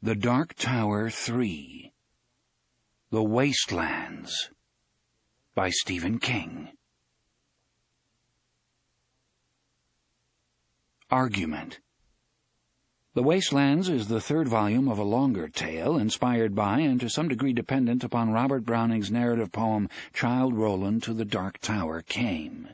The Dark Tower 3. The Wastelands by Stephen King. Argument. The Wastelands is the third volume of a longer tale inspired by and to some degree dependent upon Robert Browning's narrative poem Childe Roland to the Dark Tower came.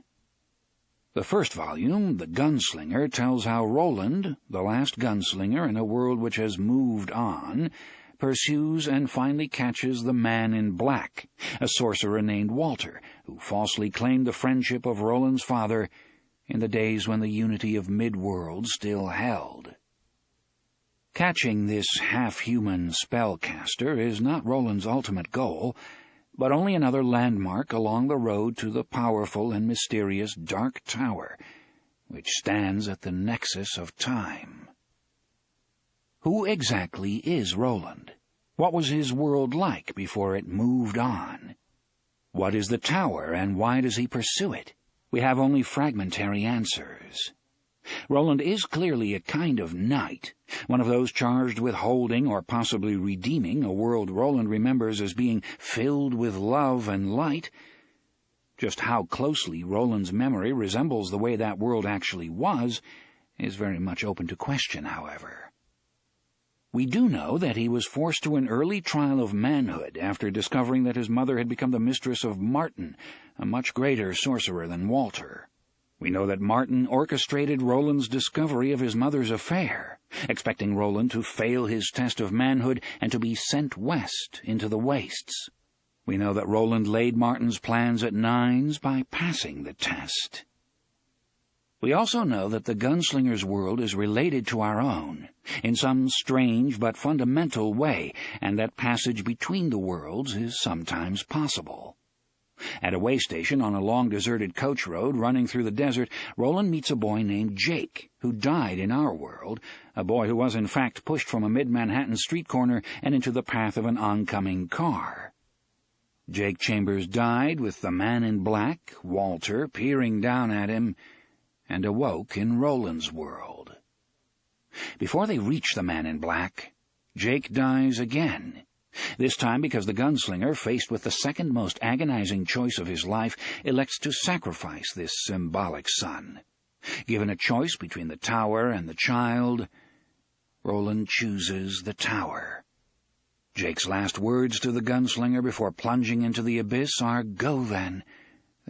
The first volume, The Gunslinger, tells how Roland, the last gunslinger in a world which has moved on, pursues and finally catches the Man in Black, a sorcerer named Walter, who falsely claimed the friendship of Roland's father in the days when the unity of Midworld still held. Catching this half-human spellcaster is not Roland's ultimate goal, but only another landmark along the road to the powerful and mysterious Dark Tower, which stands at the nexus of time. Who exactly is Roland? What was his world like before it moved on? What is the tower, and why does he pursue it? We have only fragmentary answers. Roland is clearly a kind of knight, one of those charged with holding or possibly redeeming a world Roland remembers as being filled with love and light. Just how closely Roland's memory resembles the way that world actually was is very much open to question, however. We do know that he was forced to an early trial of manhood after discovering that his mother had become the mistress of Martin, a much greater sorcerer than Walter. We know that Martin orchestrated Roland's discovery of his mother's affair, expecting Roland to fail his test of manhood and to be sent west into the wastes. We know that Roland laid Martin's plans at nines by passing the test. We also know that the gunslinger's world is related to our own, in some strange but fundamental way, and that passage between the worlds is sometimes possible. At a way station on a long deserted coach road running through the desert, Roland meets a boy named Jake, who died in our world, a boy who was in fact pushed from a mid-Manhattan street corner and into the path of an oncoming car. Jake Chambers died with the Man in Black, Walter, peering down at him, and awoke in Roland's world. Before they reach the Man in Black, Jake dies again. This time because the gunslinger, faced with the second most agonizing choice of his life, elects to sacrifice this symbolic son. Given a choice between the tower and the child, Roland chooses the tower. Jake's last words to the gunslinger before plunging into the abyss are, "Go then.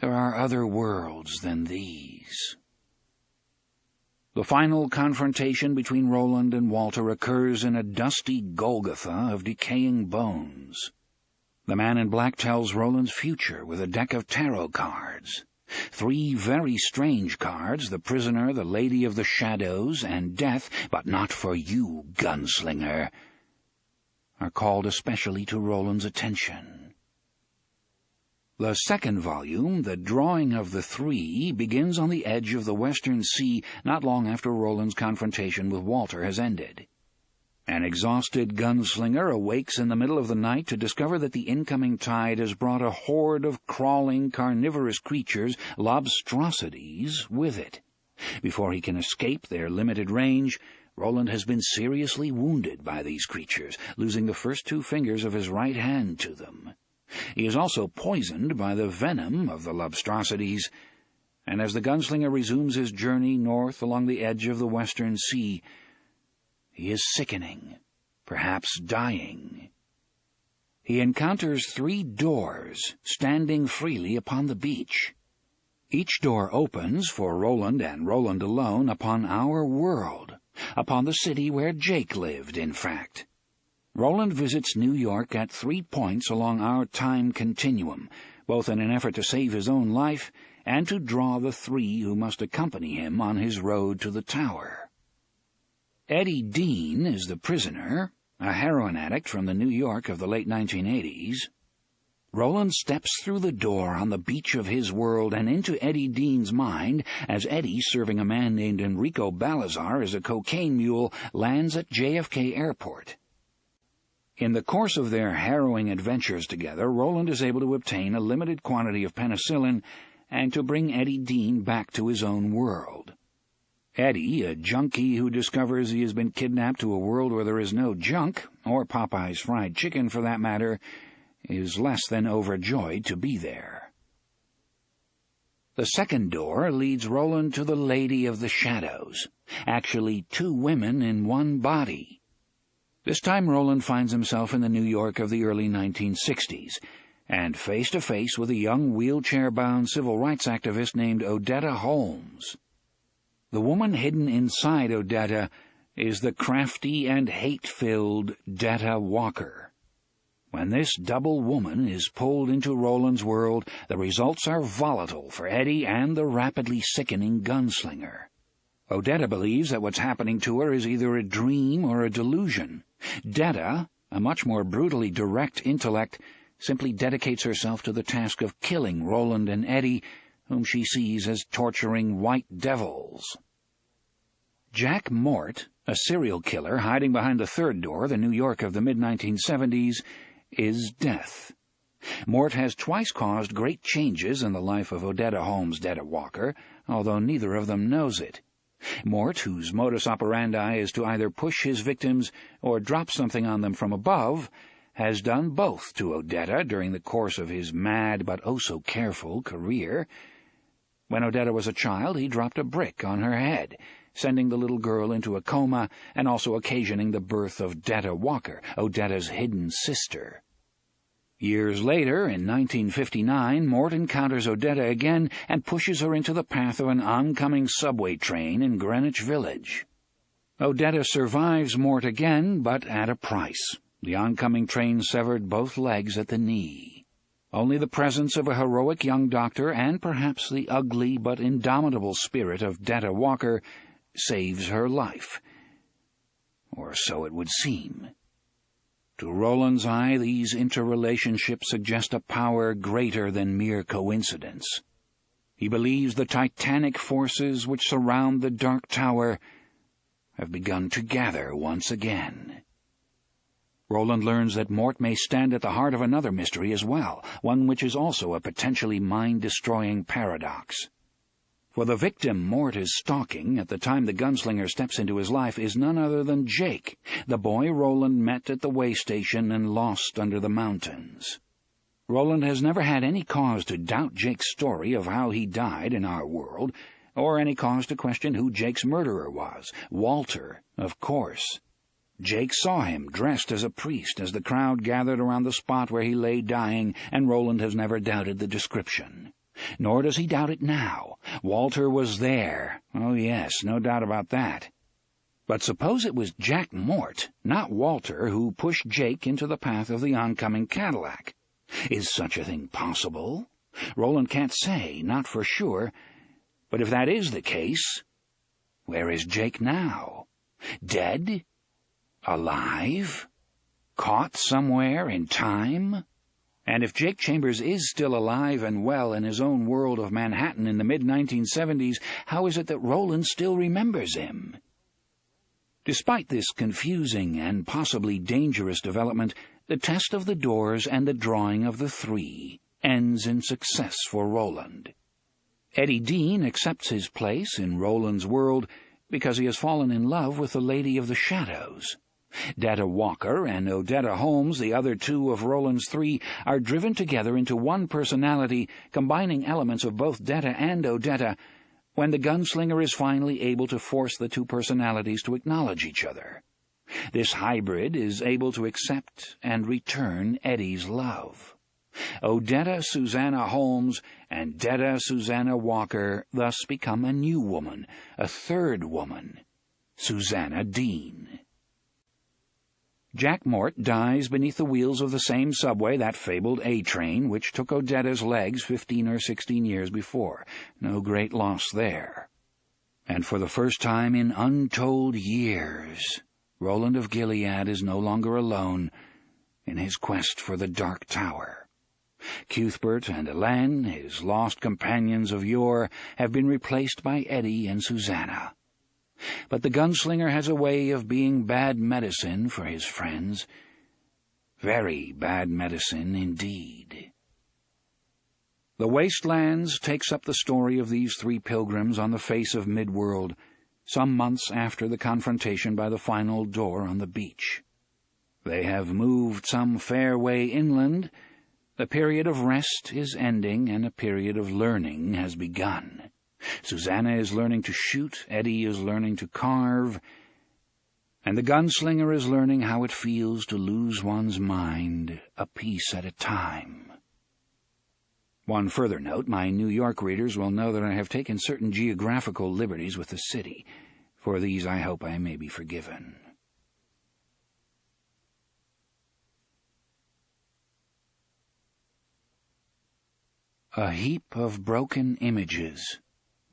There are other worlds than these." The final confrontation between Roland and Walter occurs in a dusty Golgotha of decaying bones. The Man in Black tells Roland's future with a deck of tarot cards. 3 very strange cards, the Prisoner, the Lady of the Shadows, and Death, but not for you, gunslinger, are called especially to Roland's attention. The second volume, The Drawing of the Three, begins on the edge of the Western Sea not long after Roland's confrontation with Walter has ended. An exhausted gunslinger awakes in the middle of the night to discover that the incoming tide has brought a horde of crawling, carnivorous creatures, lobstrosities, with it. Before he can escape their limited range, Roland has been seriously wounded by these creatures, losing the first 2 fingers of his right hand to them. He is also poisoned by the venom of the lobstrosities, and as the gunslinger resumes his journey north along the edge of the Western Sea, he is sickening, perhaps dying. He encounters 3 doors standing freely upon the beach. Each door opens, for Roland and Roland alone, upon our world, upon the city where Jake lived, in fact. Roland visits New York at 3 points along our time continuum, both in an effort to save his own life and to draw the 3 who must accompany him on his road to the tower. Eddie Dean is the prisoner, a heroin addict from the New York of the late 1980s. Roland steps through the door on the beach of his world and into Eddie Dean's mind as Eddie, serving a man named Enrico Balazar as a cocaine mule, lands at JFK Airport. In the course of their harrowing adventures together, Roland is able to obtain a limited quantity of penicillin and to bring Eddie Dean back to his own world. Eddie, a junkie who discovers he has been kidnapped to a world where there is no junk, or Popeye's fried chicken for that matter, is less than overjoyed to be there. The second door leads Roland to the Lady of the Shadows, actually two women in one body. This time Roland finds himself in the New York of the early 1960s, and face to face with a young wheelchair-bound civil rights activist named Odetta Holmes. The woman hidden inside Odetta is the crafty and hate-filled Detta Walker. When this double woman is pulled into Roland's world, the results are volatile for Eddie and the rapidly sickening gunslinger. Odetta believes that what's happening to her is either a dream or a delusion. Detta, a much more brutally direct intellect, simply dedicates herself to the task of killing Roland and Eddie, whom she sees as torturing white devils. Jack Mort, a serial killer hiding behind the third door, the New York of the mid-1970s, is death. Mort has twice caused great changes in the life of Odetta Holmes' Detta Walker, although neither of them knows it. Mort, whose modus operandi is to either push his victims or drop something on them from above, has done both to Odetta during the course of his mad but oh-so-careful career. When Odetta was a child, he dropped a brick on her head, sending the little girl into a coma and also occasioning the birth of Detta Walker, Odetta's hidden sister. Years later, in 1959, Mort encounters Odetta again and pushes her into the path of an oncoming subway train in Greenwich Village. Odetta survives Mort again, but at a price. The oncoming train severed both legs at the knee. Only the presence of a heroic young doctor and perhaps the ugly but indomitable spirit of Detta Walker saves her life. Or so it would seem. To Roland's eye, these interrelationships suggest a power greater than mere coincidence. He believes the titanic forces which surround the Dark Tower have begun to gather once again. Roland learns that Mort may stand at the heart of another mystery as well, one which is also a potentially mind-destroying paradox. For the victim Mort is stalking at the time the gunslinger steps into his life is none other than Jake, the boy Roland met at the way station and lost under the mountains. Roland has never had any cause to doubt Jake's story of how he died in our world, or any cause to question who Jake's murderer was. Walter, of course. Jake saw him dressed as a priest as the crowd gathered around the spot where he lay dying, and Roland has never doubted the description. Nor does he doubt it now. Walter was there. Oh, yes, no doubt about that. But suppose it was Jack Mort, not Walter, who pushed Jake into the path of the oncoming Cadillac. Is such a thing possible? Roland can't say, not for sure. But if that is the case, where is Jake now? Dead? Alive? Caught somewhere in time? And if Jake Chambers is still alive and well in his own world of Manhattan in the mid-1970s, how is it that Roland still remembers him? Despite this confusing and possibly dangerous development, the test of the doors and the drawing of the three ends in success for Roland. Eddie Dean accepts his place in Roland's world because he has fallen in love with the Lady of the Shadows. Detta Walker and Odetta Holmes, the other two of Roland's three, are driven together into one personality, combining elements of both Detta and Odetta, when the gunslinger is finally able to force the two personalities to acknowledge each other. This hybrid is able to accept and return Eddie's love. Odetta Susanna Holmes and Detta Susanna Walker thus become a new woman, a third woman, Susanna Dean. Jack Mort dies beneath the wheels of the same subway, that fabled A-train, which took Odetta's legs 15 or 16 years before. No great loss there. And for the first time in untold years, Roland of Gilead is no longer alone in his quest for the Dark Tower. Cuthbert and Elaine, his lost companions of yore, have been replaced by Eddie and Susanna. But the gunslinger has a way of being bad medicine for his friends. Very bad medicine indeed. The Wastelands takes up the story of these three pilgrims on the face of Midworld, some months after the confrontation by the final door on the beach. They have moved some fair way inland. The period of rest is ending, and a period of learning has begun. Susanna is learning to shoot, Eddie is learning to carve, and the gunslinger is learning how it feels to lose one's mind a piece at a time. One further note, my New York readers will know that I have taken certain geographical liberties with the city. For these I hope I may be forgiven. A heap of broken images,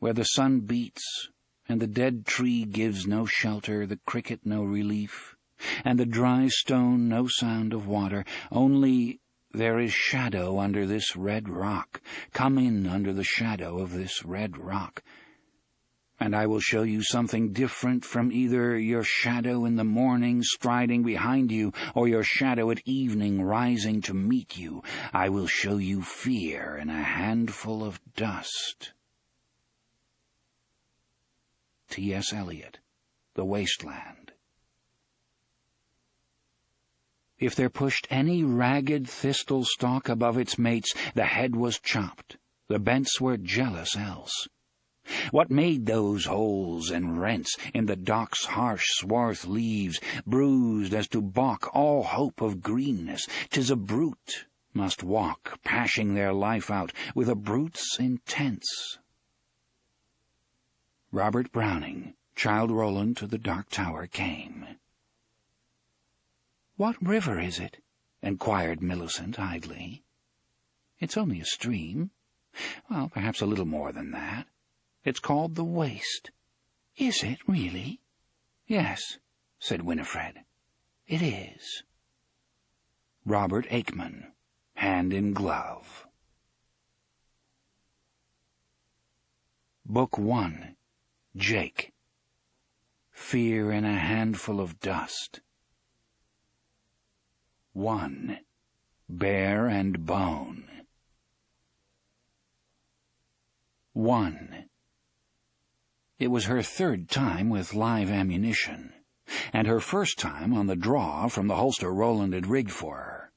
where the sun beats, and the dead tree gives no shelter, the cricket no relief, and the dry stone no sound of water, only there is shadow under this red rock. Come in under the shadow of this red rock, and I will show you something different from either your shadow in the morning striding behind you or your shadow at evening rising to meet you. I will show you fear in a handful of dust. T.S. Eliot, The Wasteland. If there pushed any ragged thistle stalk above its mates, the head was chopped. The bents were jealous else. What made those holes and rents in the dock's harsh swarth leaves, bruised as to balk all hope of greenness? 'Tis a brute must walk, pashing their life out with a brute's intents. Robert Browning, Childe Roland to the Dark Tower came. "What river is it?" inquired Millicent idly. "It's only a stream. Well, perhaps a little more than that. It's called the Waste." "Is it, really?" "Yes," said Winifred. "It is." Robert Aikman, Hand in Glove. Book 1. Jake. Fear in a Handful of Dust. 1. Bear and Bone. 1. It was her third time with live ammunition, and her first time on the draw from the holster Roland had rigged for her.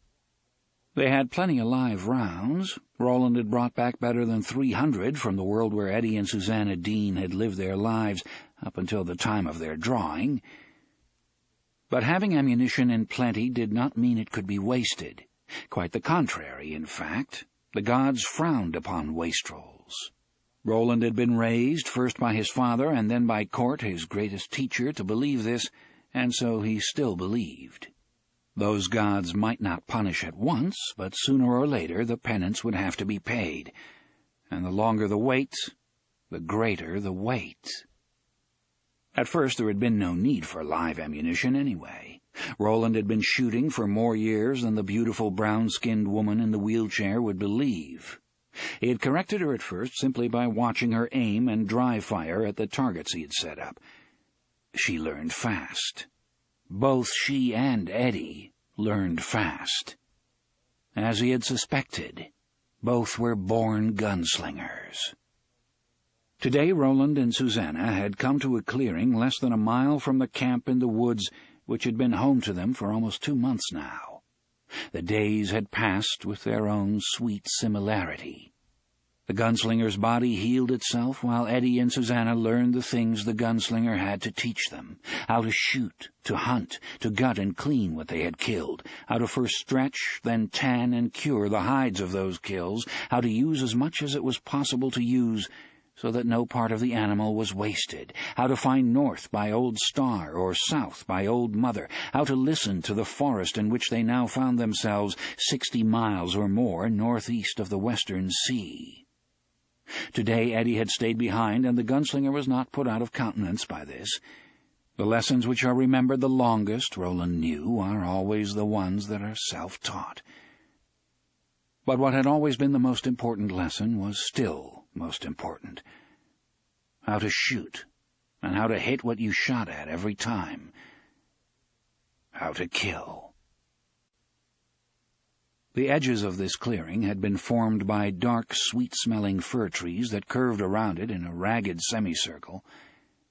They had plenty of live rounds. Roland had brought back better than 300 from the world where Eddie and Susanna Dean had lived their lives up until the time of their drawing. But having ammunition in plenty did not mean it could be wasted. Quite the contrary, in fact. The gods frowned upon wastrels. Roland had been raised, first by his father and then by Court, his greatest teacher, to believe this, and so he still believed. Those gods might not punish at once, but sooner or later the penance would have to be paid, and the longer the wait, the greater the weight. At first there had been no need for live ammunition anyway. Roland had been shooting for more years than the beautiful brown-skinned woman in the wheelchair would believe. He had corrected her at first simply by watching her aim and dry fire at the targets he had set up. She learned fast. Both she and Eddie learned fast. As he had suspected, both were born gunslingers. Today Roland and Susanna had come to a clearing less than a mile from the camp in the woods which had been home to them for almost 2 months now. The days had passed with their own sweet similarity. The gunslinger's body healed itself while Eddie and Susanna learned the things the gunslinger had to teach them: how to shoot, to hunt, to gut and clean what they had killed, how to first stretch, then tan and cure the hides of those kills, how to use as much as it was possible to use so that no part of the animal was wasted, how to find north by Old Star or south by Old Mother, how to listen to the forest in which they now found themselves 60 miles or more northeast of the Western Sea. Today Eddie had stayed behind, and the gunslinger was not put out of countenance by this. The lessons which are remembered the longest, Roland knew, are always the ones that are self-taught. But what had always been the most important lesson was still most important: how to shoot, and how to hit what you shot at every time. How to kill. The edges of this clearing had been formed by dark, sweet-smelling fir trees that curved around it in a ragged semicircle.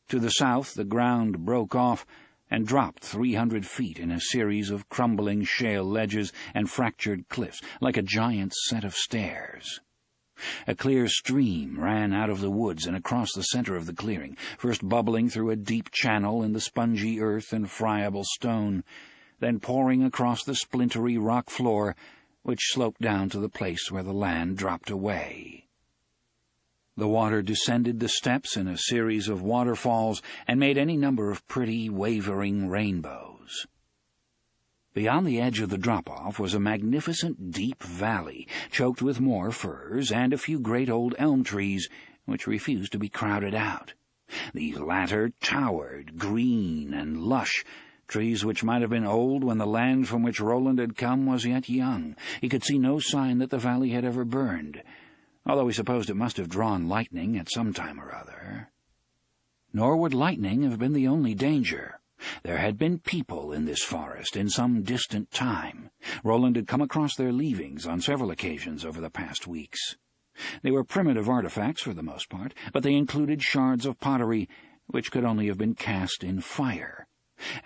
To the south, the ground broke off and dropped 300 feet in a series of crumbling shale ledges and fractured cliffs, like a giant set of stairs. A clear stream ran out of the woods and across the center of the clearing, first bubbling through a deep channel in the spongy earth and friable stone, then pouring across the splintery rock floor, which sloped down to the place where the land dropped away. The water descended the steps in a series of waterfalls and made any number of pretty, wavering rainbows. Beyond the edge of the drop-off was a magnificent deep valley, choked with more firs and a few great old elm trees, which refused to be crowded out. These latter towered, green and lush, trees which might have been old when the land from which Roland had come was yet young. He could see no sign that the valley had ever burned, although he supposed it must have drawn lightning at some time or other. Nor would lightning have been the only danger. There had been people in this forest in some distant time. Roland had come across their leavings on several occasions over the past weeks. They were primitive artifacts for the most part, but they included shards of pottery which could only have been cast in fire.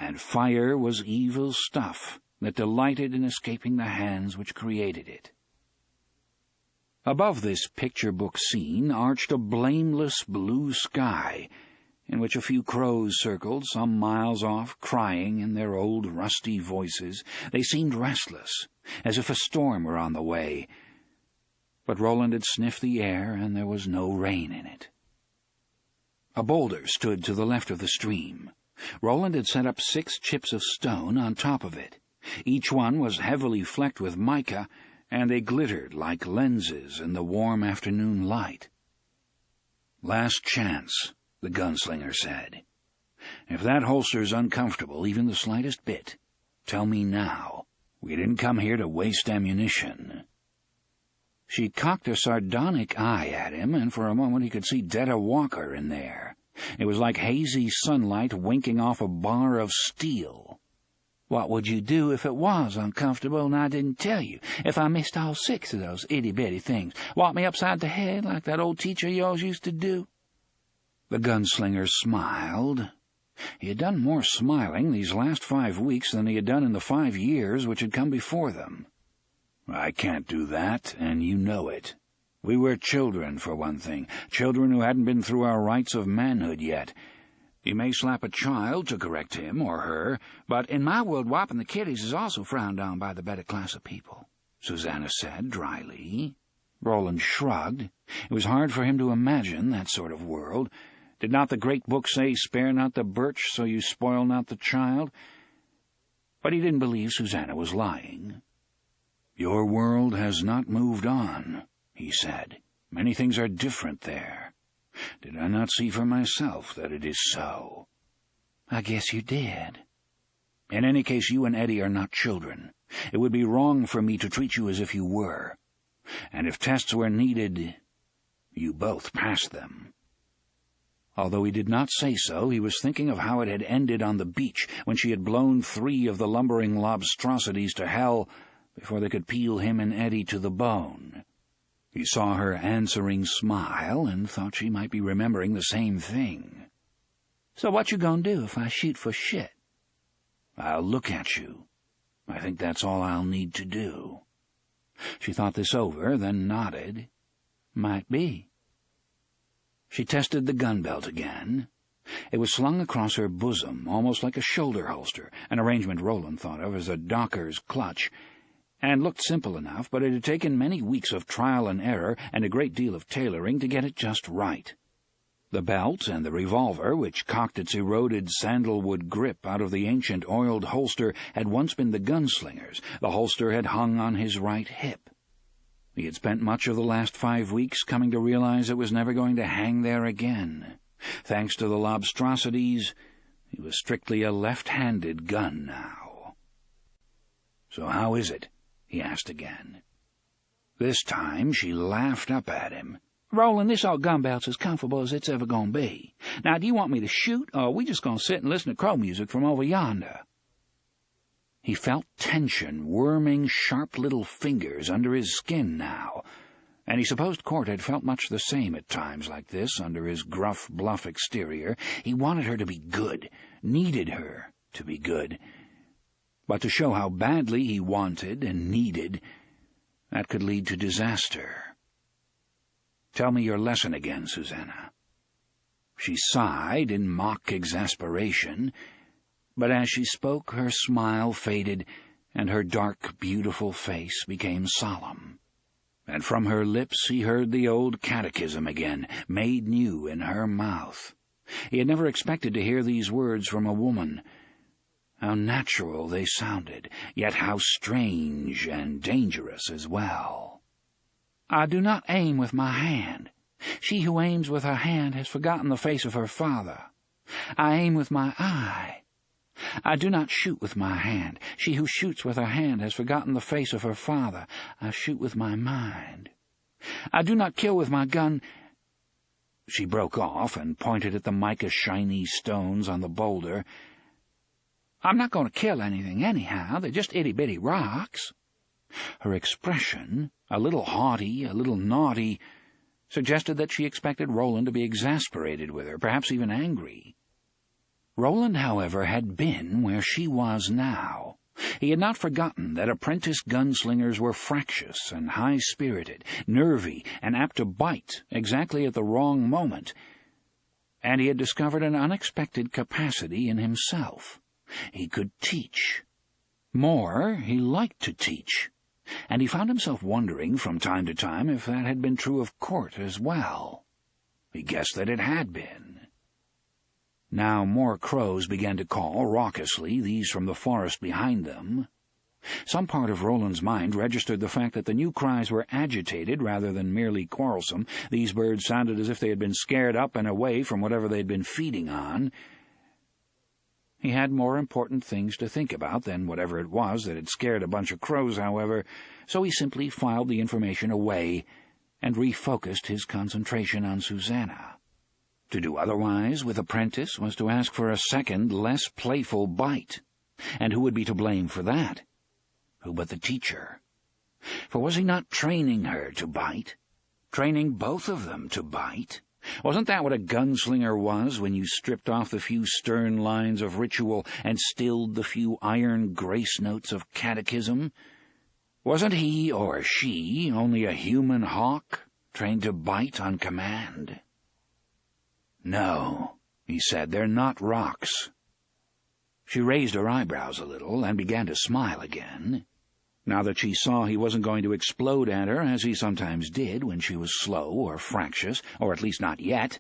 And fire was evil stuff that delighted in escaping the hands which created it. Above this picture-book scene arched a blameless blue sky, in which a few crows circled some miles off, crying in their old rusty voices. They seemed restless, as if a storm were on the way. But Roland had sniffed the air, and there was no rain in it. A boulder stood to the left of the stream. Roland had set up 6 chips of stone on top of it. Each one was heavily flecked with mica, and they glittered like lenses in the warm afternoon light. "Last chance," the gunslinger said. "If that holster's uncomfortable even the slightest bit, tell me now. We didn't come here to waste ammunition." She cocked a sardonic eye at him, and for a moment he could see Detta Walker in there. It was like hazy sunlight winking off a bar of steel. "What would you do if it was uncomfortable and I didn't tell you? If I missed all 6 of those itty-bitty things? Whop me upside the head like that old teacher of yours used to do?" The gunslinger smiled. He had done more smiling these last 5 weeks than he had done in the 5 years which had come before them. "I can't do that, and you know it. We were children, for one thing, children who hadn't been through our rites of manhood yet. You may slap a child to correct him or her, but in my world whopping the kiddies is also frowned on by the better class of people," Susanna said dryly. Roland shrugged. It was hard for him to imagine that sort of world. Did not the great book say, "Spare not the birch, so you spoil not the child"? But he didn't believe Susanna was lying. "Your world has not moved on," he said. "Many things are different there. Did I not see for myself that it is so?" "I guess you did." "In any case, you and Eddie are not children. It would be wrong for me to treat you as if you were. And if tests were needed, you both passed them." Although he did not say so, he was thinking of how it had ended on the beach when she had blown 3 of the lumbering lobstrosities to hell before they could peel him and Eddie to the bone. He saw her answering smile and thought she might be remembering the same thing. "So what you gonna do if I shoot for shit?" "I'll look at you. I think that's all I'll need to do." She thought this over, then nodded. "Might be." She tested the gun belt again. It was slung across her bosom, almost like a shoulder holster, an arrangement Roland thought of as a docker's clutch, and looked simple enough, but it had taken many weeks of trial and error and a great deal of tailoring to get it just right. The belt and the revolver, which cocked its eroded sandalwood grip out of the ancient oiled holster, had once been the gunslinger's. The holster had hung on his right hip. He had spent much of the last 5 weeks coming to realize it was never going to hang there again. Thanks to the lobstrosities, he was strictly a left-handed gun now. "So how is it?" he asked again. This time she laughed up at him. "Roland, this old gun belt's as comfortable as it's ever gonna be. Now, do you want me to shoot, or are we just gonna sit and listen to crow music from over yonder?" He felt tension worming sharp little fingers under his skin now, and he supposed Court had felt much the same at times like this under his gruff, bluff exterior. He wanted her to be good, needed her to be good. But to show how badly he wanted and needed, that could lead to disaster. "Tell me your lesson again, Susanna." She sighed in mock exasperation, but as she spoke her smile faded and her dark, beautiful face became solemn. And from her lips he heard the old catechism again, made new in her mouth. He had never expected to hear these words from a woman. How natural they sounded, yet how strange and dangerous as well. "I do not aim with my hand. She who aims with her hand has forgotten the face of her father. I aim with my eye. I do not shoot with my hand. She who shoots with her hand has forgotten the face of her father. I shoot with my mind. I do not kill with my gun." She broke off and pointed at the mica-shiny stones on the boulder. "I'm not going to kill anything anyhow. They're just itty-bitty rocks." Her expression, a little haughty, a little naughty, suggested that she expected Roland to be exasperated with her, perhaps even angry. Roland, however, had been where she was now. He had not forgotten that apprentice gunslingers were fractious and high-spirited, nervy, and apt to bite exactly at the wrong moment, and he had discovered an unexpected capacity in himself. He could teach. More, he liked to teach, and he found himself wondering from time to time if that had been true of Court as well. He guessed that it had been. Now more crows began to call raucously, these from the forest behind them. Some part of Roland's mind registered the fact that the new cries were agitated rather than merely quarrelsome. These birds sounded as if they had been scared up and away from whatever they had been feeding on. He had more important things to think about than whatever it was that had scared a bunch of crows, however, so he simply filed the information away and refocused his concentration on Susanna. To do otherwise with Apprentice was to ask for a second, less playful bite. And who would be to blame for that? Who but the teacher? For was he not training her to bite? Training both of them to bite? Wasn't that what a gunslinger was when you stripped off the few stern lines of ritual and stilled the few iron grace notes of catechism? Wasn't he, or she, only a human hawk, trained to bite on command? "No," he said, "they're not rocks." She raised her eyebrows a little and began to smile again, now that she saw he wasn't going to explode at her, as he sometimes did when she was slow or fractious, or at least not yet.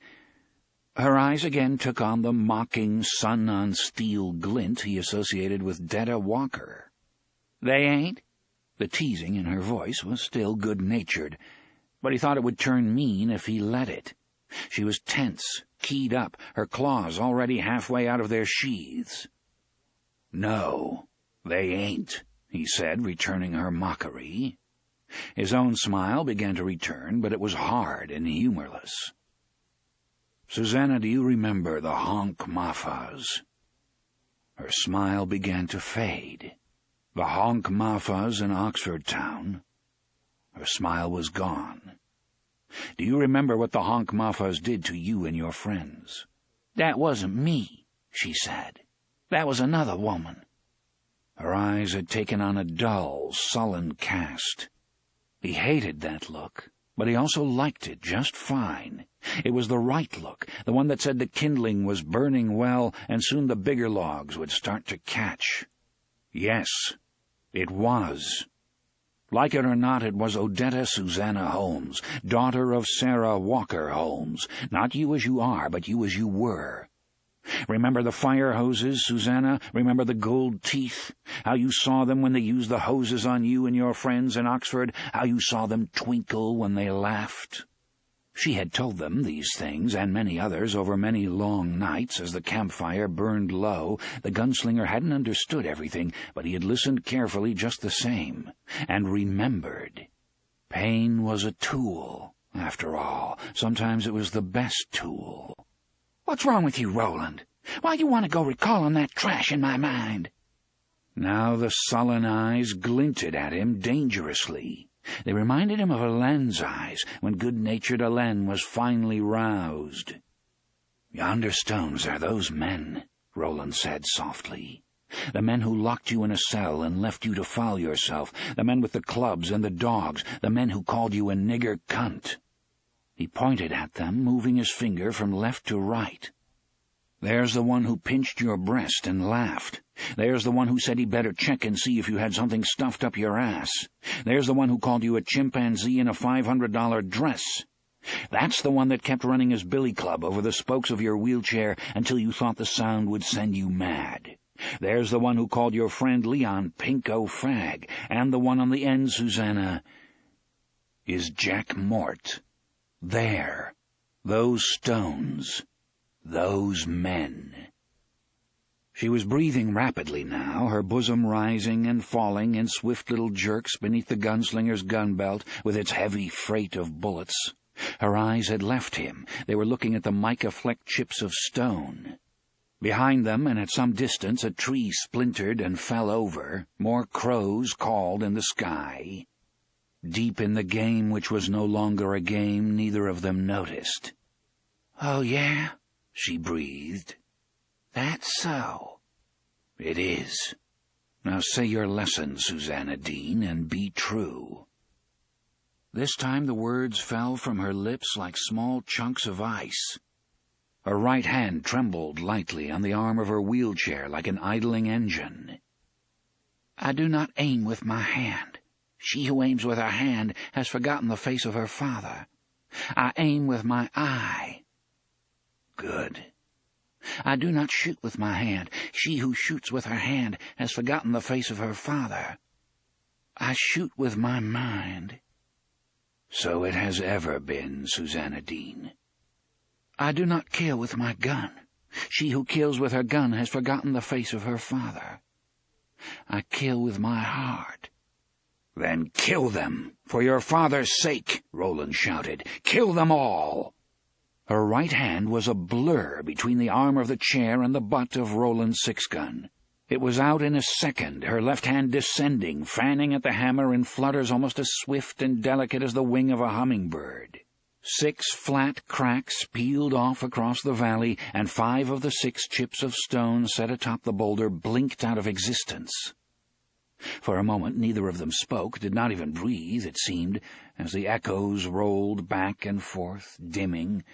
Her eyes again took on the mocking sun-on-steel glint he associated with Detta Walker. "They ain't?" The teasing in her voice was still good-natured, but he thought it would turn mean if he let it. She was tense, keyed up, her claws already halfway out of their sheaths. "No, they ain't," he said, returning her mockery. His own smile began to return, but it was hard and humorless. "Susanna, do you remember the Honk-Maffas?" Her smile began to fade. The Honk-Maffas in Oxford Town. Her smile was gone. "Do you remember what the Honk-Maffas did to you and your friends?" "That wasn't me," she said. "That was another woman." Her eyes had taken on a dull, sullen cast. He hated that look, but he also liked it just fine. It was the right look, the one that said the kindling was burning well, and soon the bigger logs would start to catch. Yes, it was. Like it or not, it was Odetta Susanna Holmes, daughter of Sarah Walker Holmes. Not you as you are, but you as you were. Remember the fire hoses, Susanna? Remember the gold teeth? How you saw them when they used the hoses on you and your friends in Oxford? How you saw them twinkle when they laughed? She had told them these things, and many others, over many long nights as the campfire burned low. The gunslinger hadn't understood everything, but he had listened carefully just the same, and remembered. Pain was a tool, after all. Sometimes it was the best tool. "What's wrong with you, Roland? Why do you want to go recalling that trash in my mind?" Now the sullen eyes glinted at him dangerously. They reminded him of Helene's eyes when good-natured Helene was finally roused. "Yonder stones are those men," Roland said softly. "The men who locked you in a cell and left you to foul yourself, the men with the clubs and the dogs, the men who called you a nigger cunt." He pointed at them, moving his finger from left to right. "There's the one who pinched your breast and laughed. There's the one who said he'd better check and see if you had something stuffed up your ass. There's the one who called you a chimpanzee in a $500 dress. That's the one that kept running his billy club over the spokes of your wheelchair until you thought the sound would send you mad. There's the one who called your friend Leon pinko fag, and the one on the end, Susanna, is Jack Mort. There, those stones, those men." She was breathing rapidly now, her bosom rising and falling in swift little jerks beneath the gunslinger's gun belt with its heavy freight of bullets. Her eyes had left him. They were looking at the mica-flecked chips of stone. Behind them, and at some distance, a tree splintered and fell over. More crows called in the sky. Deep in the game, which was no longer a game, neither of them noticed. "Oh, yeah?" she breathed. "That's so." "It is. Now say your lesson, Susanna Dean, and be true." This time the words fell from her lips like small chunks of ice. Her right hand trembled lightly on the arm of her wheelchair like an idling engine. "I do not aim with my hand. She who aims with her hand has forgotten the face of her father. I aim with my eye." "Good." "I do not shoot with my hand. She who shoots with her hand has forgotten the face of her father. I shoot with my mind." "So it has ever been, Susanna Dean." "I do not kill with my gun. She who kills with her gun has forgotten the face of her father. I kill with my heart." "Then kill them, for your father's sake," Roland shouted. "Kill them all." Her right hand was a blur between the arm of the chair and the butt of Roland's six-gun. It was out in a second, her left hand descending, fanning at the hammer in flutters almost as swift and delicate as the wing of a hummingbird. 6 flat cracks peeled off across the valley, and 5 of the 6 chips of stone set atop the boulder blinked out of existence. For a moment neither of them spoke, did not even breathe, it seemed, as the echoes rolled back and forth, dimming.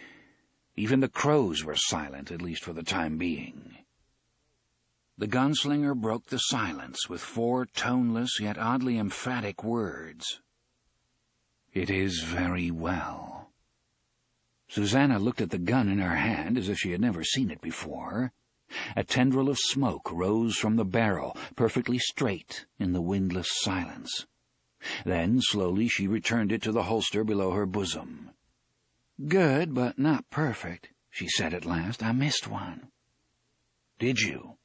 Even the crows were silent, at least for the time being. The gunslinger broke the silence with 4 toneless yet oddly emphatic words. "It is very well." Susanna looked at the gun in her hand as if she had never seen it before. A tendril of smoke rose from the barrel, perfectly straight in the windless silence. Then, slowly, she returned it to the holster below her bosom. "Good, but not perfect," she said at last. "I missed one." "Did you?"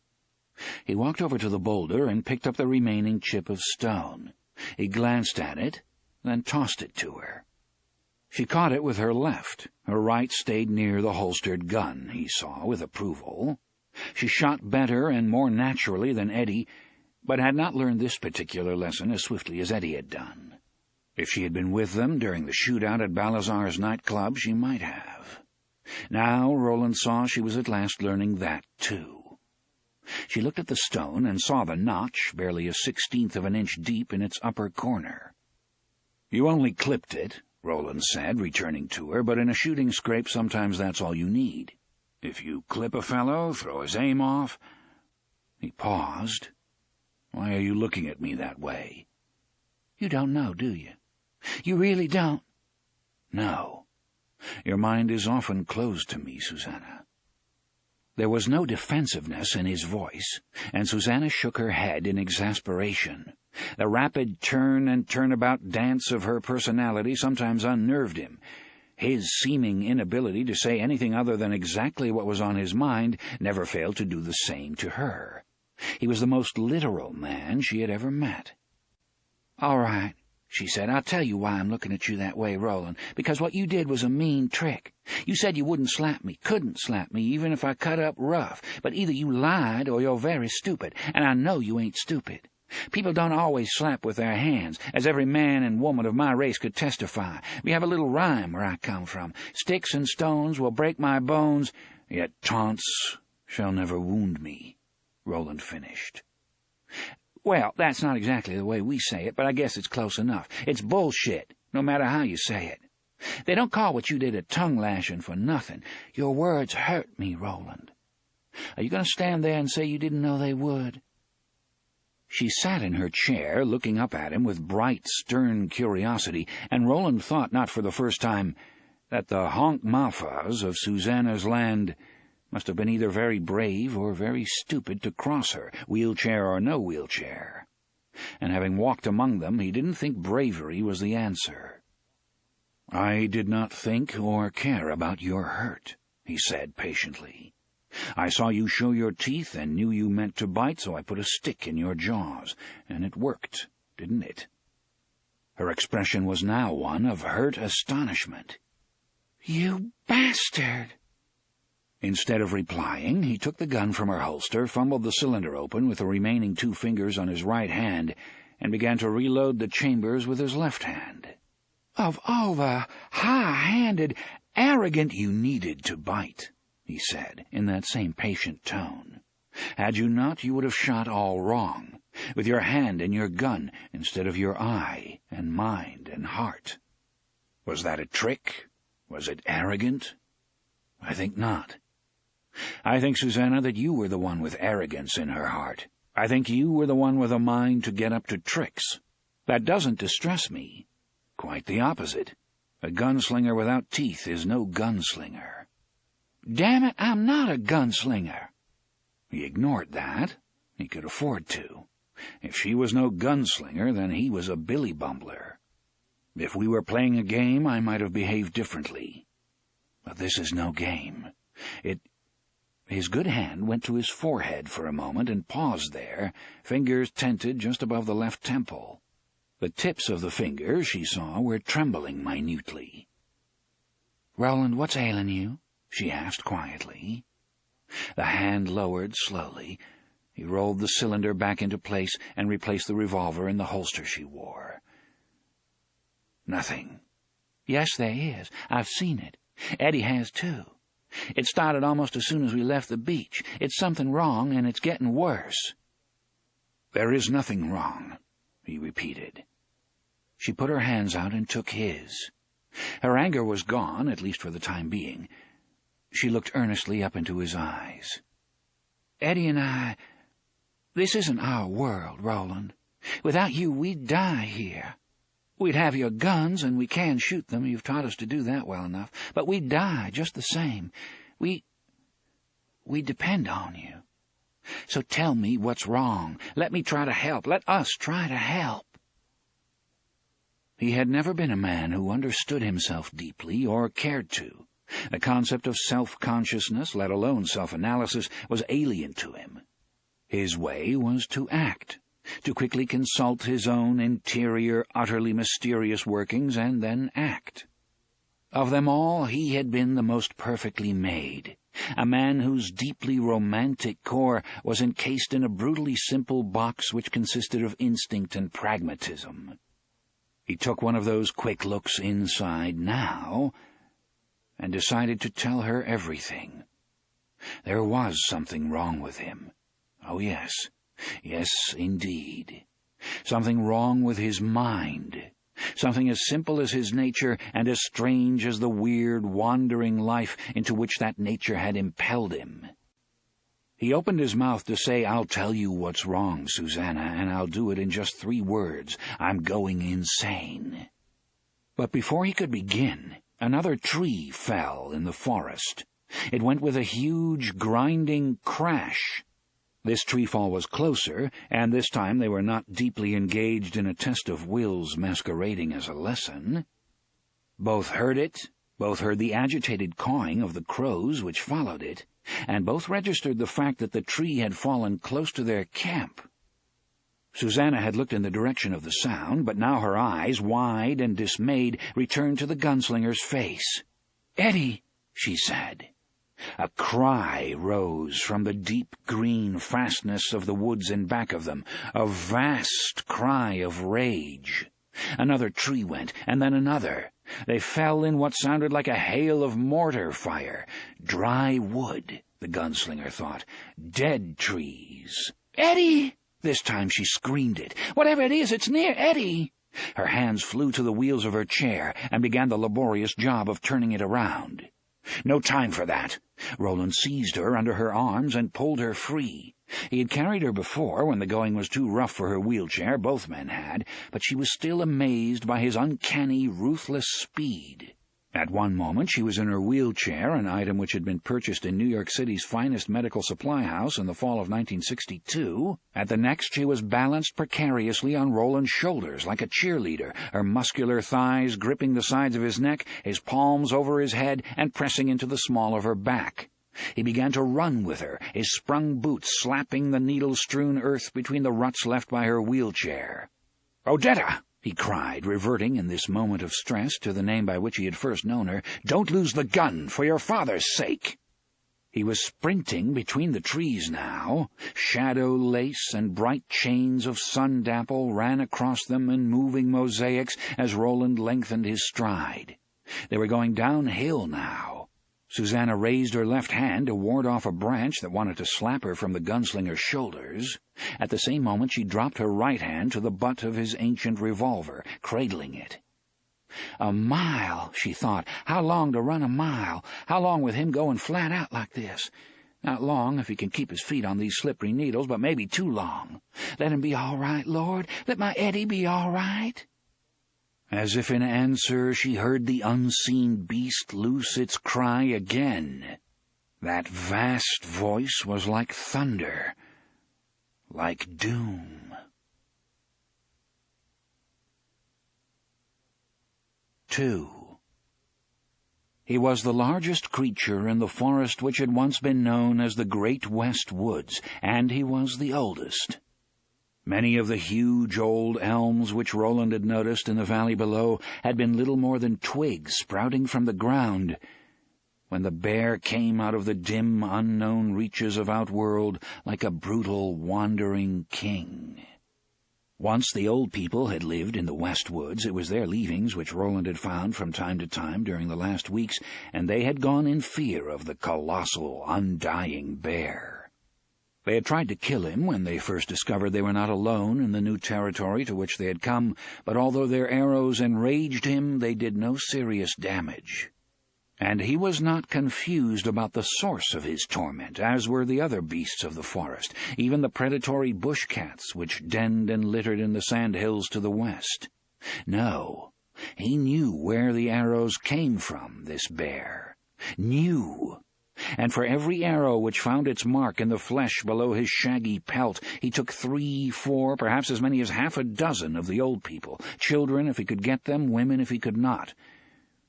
He walked over to the boulder and picked up the remaining chip of stone. He glanced at it, then tossed it to her. She caught it with her left. Her right stayed near the holstered gun, he saw with approval. She shot better and more naturally than Eddie, but had not learned this particular lesson as swiftly as Eddie had done. If she had been with them during the shootout at Balazar's nightclub, she might have. Now Roland saw she was at last learning that, too. She looked at the stone and saw the notch, barely a 1/16 of an inch deep in its upper corner. "You only clipped it," Roland said, returning to her, "but in a shooting scrape sometimes that's all you need. If you clip a fellow, throw his aim off—" He paused. "Why are you looking at me that way?" "You don't know, do you? You really don't?" "No. Your mind is often closed to me, Susanna." There was no defensiveness in his voice, and Susanna shook her head in exasperation. The rapid turn and turnabout dance of her personality sometimes unnerved him. His seeming inability to say anything other than exactly what was on his mind never failed to do the same to her. He was the most literal man she had ever met. "All right," she said, "I'll tell you why I'm looking at you that way, Roland, because what you did was a mean trick. You said you wouldn't slap me, couldn't slap me, even if I cut up rough, but either you lied or you're very stupid, and I know you ain't stupid. People don't always slap with their hands, as every man and woman of my race could testify. We have a little rhyme where I come from. Sticks and stones will break my bones, yet taunts shall never wound me, Roland finished. Well, that's not exactly the way we say it, but I guess it's close enough. It's bullshit, no matter how you say it. They don't call what you did a tongue-lashing for nothing. Your words hurt me, Roland. Are you going to stand there and say you didn't know they would? She sat in her chair, looking up at him with bright, stern curiosity, and Roland thought, not for the first time, that the honk-mafas of Susanna's land must have been either very brave or very stupid to cross her, wheelchair or no wheelchair. And having walked among them, he didn't think bravery was the answer. "I did not think or care about your hurt," he said patiently. "I saw you show your teeth and knew you meant to bite, so I put a stick in your jaws, and it worked, didn't it?" Her expression was now one of hurt astonishment. "You bastard!" Instead of replying, he took the gun from her holster, fumbled the cylinder open with the remaining 2 fingers on his right hand, and began to reload the chambers with his left hand. "Of all the high-handed, arrogant—" "You needed to bite," he said, in that same patient tone. "Had you not, you would have shot all wrong, with your hand and your gun instead of your eye and mind and heart. Was that a trick? Was it arrogant? I think not. I think, Susanna, that you were the one with arrogance in her heart. I think you were the one with a mind to get up to tricks. That doesn't distress me. Quite the opposite. A gunslinger without teeth is no gunslinger." "Damn it, I'm not a gunslinger." He ignored that. He could afford to. If she was no gunslinger, then he was a billy bumbler. If we were playing a game, I might have behaved differently. But this is no game. His good hand went to his forehead for a moment and paused there, fingers tented just above the left temple. The tips of the fingers, she saw, were trembling minutely. "Roland, what's ailing you?" she asked quietly. The hand lowered slowly. He rolled the cylinder back into place and replaced the revolver in the holster she wore. "Nothing." "Yes, there is. I've seen it. Eddie has, too. It started almost as soon as we left the beach. It's something wrong, and it's getting worse." "There is nothing wrong," he repeated. She put her hands out and took his. Her anger was gone, at least for the time being. She looked earnestly up into his eyes. "Eddie and I... This isn't our world, Roland. Without you, we'd die here. We'd have your guns, and we can shoot them. You've taught us to do that well enough. But we'd die just the same. We depend on you. So tell me what's wrong. Let me try to help. Let us try to help." He had never been a man who understood himself deeply or cared to. The concept of self-consciousness, let alone self-analysis, was alien to him. His way was to act, to quickly consult his own interior, utterly mysterious workings, and then act. Of them all, he had been the most perfectly made, a man whose deeply romantic core was encased in a brutally simple box which consisted of instinct and pragmatism. He took one of those quick looks inside now and decided to tell her everything. There was something wrong with him. Oh, yes. Yes, indeed. Something wrong with his mind. Something as simple as his nature and as strange as the weird, wandering life into which that nature had impelled him. He opened his mouth to say, "I'll tell you what's wrong, Susanna, and I'll do it in just 3 words. I'm going insane." But before he could begin, another tree fell in the forest. It went with a huge, grinding crash. This treefall was closer, and this time they were not deeply engaged in a test of wills masquerading as a lesson. Both heard it, both heard the agitated cawing of the crows which followed it, and both registered the fact that the tree had fallen close to their camp. Susanna had looked in the direction of the sound, but now her eyes, wide and dismayed, returned to the gunslinger's face. "Eddie," she said. A cry rose from the deep green fastness of the woods in back of them, a vast cry of rage. Another tree went, and then another. They fell in what sounded like a hail of mortar fire. Dry wood, the gunslinger thought. Dead trees. "Eddie!" This time she screamed it. "Whatever it is, it's near Eddie!" Her hands flew to the wheels of her chair and began the laborious job of turning it around. No time for that. Roland seized her under her arms and pulled her free. He had carried her before when the going was too rough for her wheelchair, both men had, but she was still amazed by his uncanny, ruthless speed. At one moment she was in her wheelchair, an item which had been purchased in New York City's finest medical supply house in the fall of 1962. At the next she was balanced precariously on Roland's shoulders like a cheerleader, her muscular thighs gripping the sides of his neck, his palms over his head and pressing into the small of her back. He began to run with her, his sprung boots slapping the needle-strewn earth between the ruts left by her wheelchair. "Odetta!" he cried, reverting in this moment of stress to the name by which he had first known her. "Don't lose the gun, for your father's sake!" He was sprinting between the trees now. Shadow lace and bright chains of sun-dapple ran across them in moving mosaics as Roland lengthened his stride. They were going downhill now. Susanna raised her left hand to ward off a branch that wanted to slap her from the gunslinger's shoulders. At the same moment she dropped her right hand to the butt of his ancient revolver, cradling it. "A mile," she thought. "How long to run a mile? How long with him going flat out like this? Not long if he can keep his feet on these slippery needles, but maybe too long. Let him be all right, Lord. Let my Eddie be all right." As if in answer, she heard the unseen beast loose its cry again. That vast voice was like thunder, like doom. 2. He was the largest creature in the forest which had once been known as the Great West Woods, and he was the oldest. Many of the huge old elms which Roland had noticed in the valley below had been little more than twigs sprouting from the ground when the bear came out of the dim, unknown reaches of Outworld like a brutal, wandering king. Once the old people had lived in the West Woods. It was their leavings which Roland had found from time to time during the last weeks, and they had gone in fear of the colossal, undying bear. They had tried to kill him when they first discovered they were not alone in the new territory to which they had come, but although their arrows enraged him, they did no serious damage. And he was not confused about the source of his torment, as were the other beasts of the forest, even the predatory bush cats which denned and littered in the sand hills to the west. No, he knew where the arrows came from, this bear. Knew. And for every arrow which found its mark in the flesh below his shaggy pelt, he took 3, 4, perhaps as many as half a dozen of the old people, children if he could get them, women if he could not.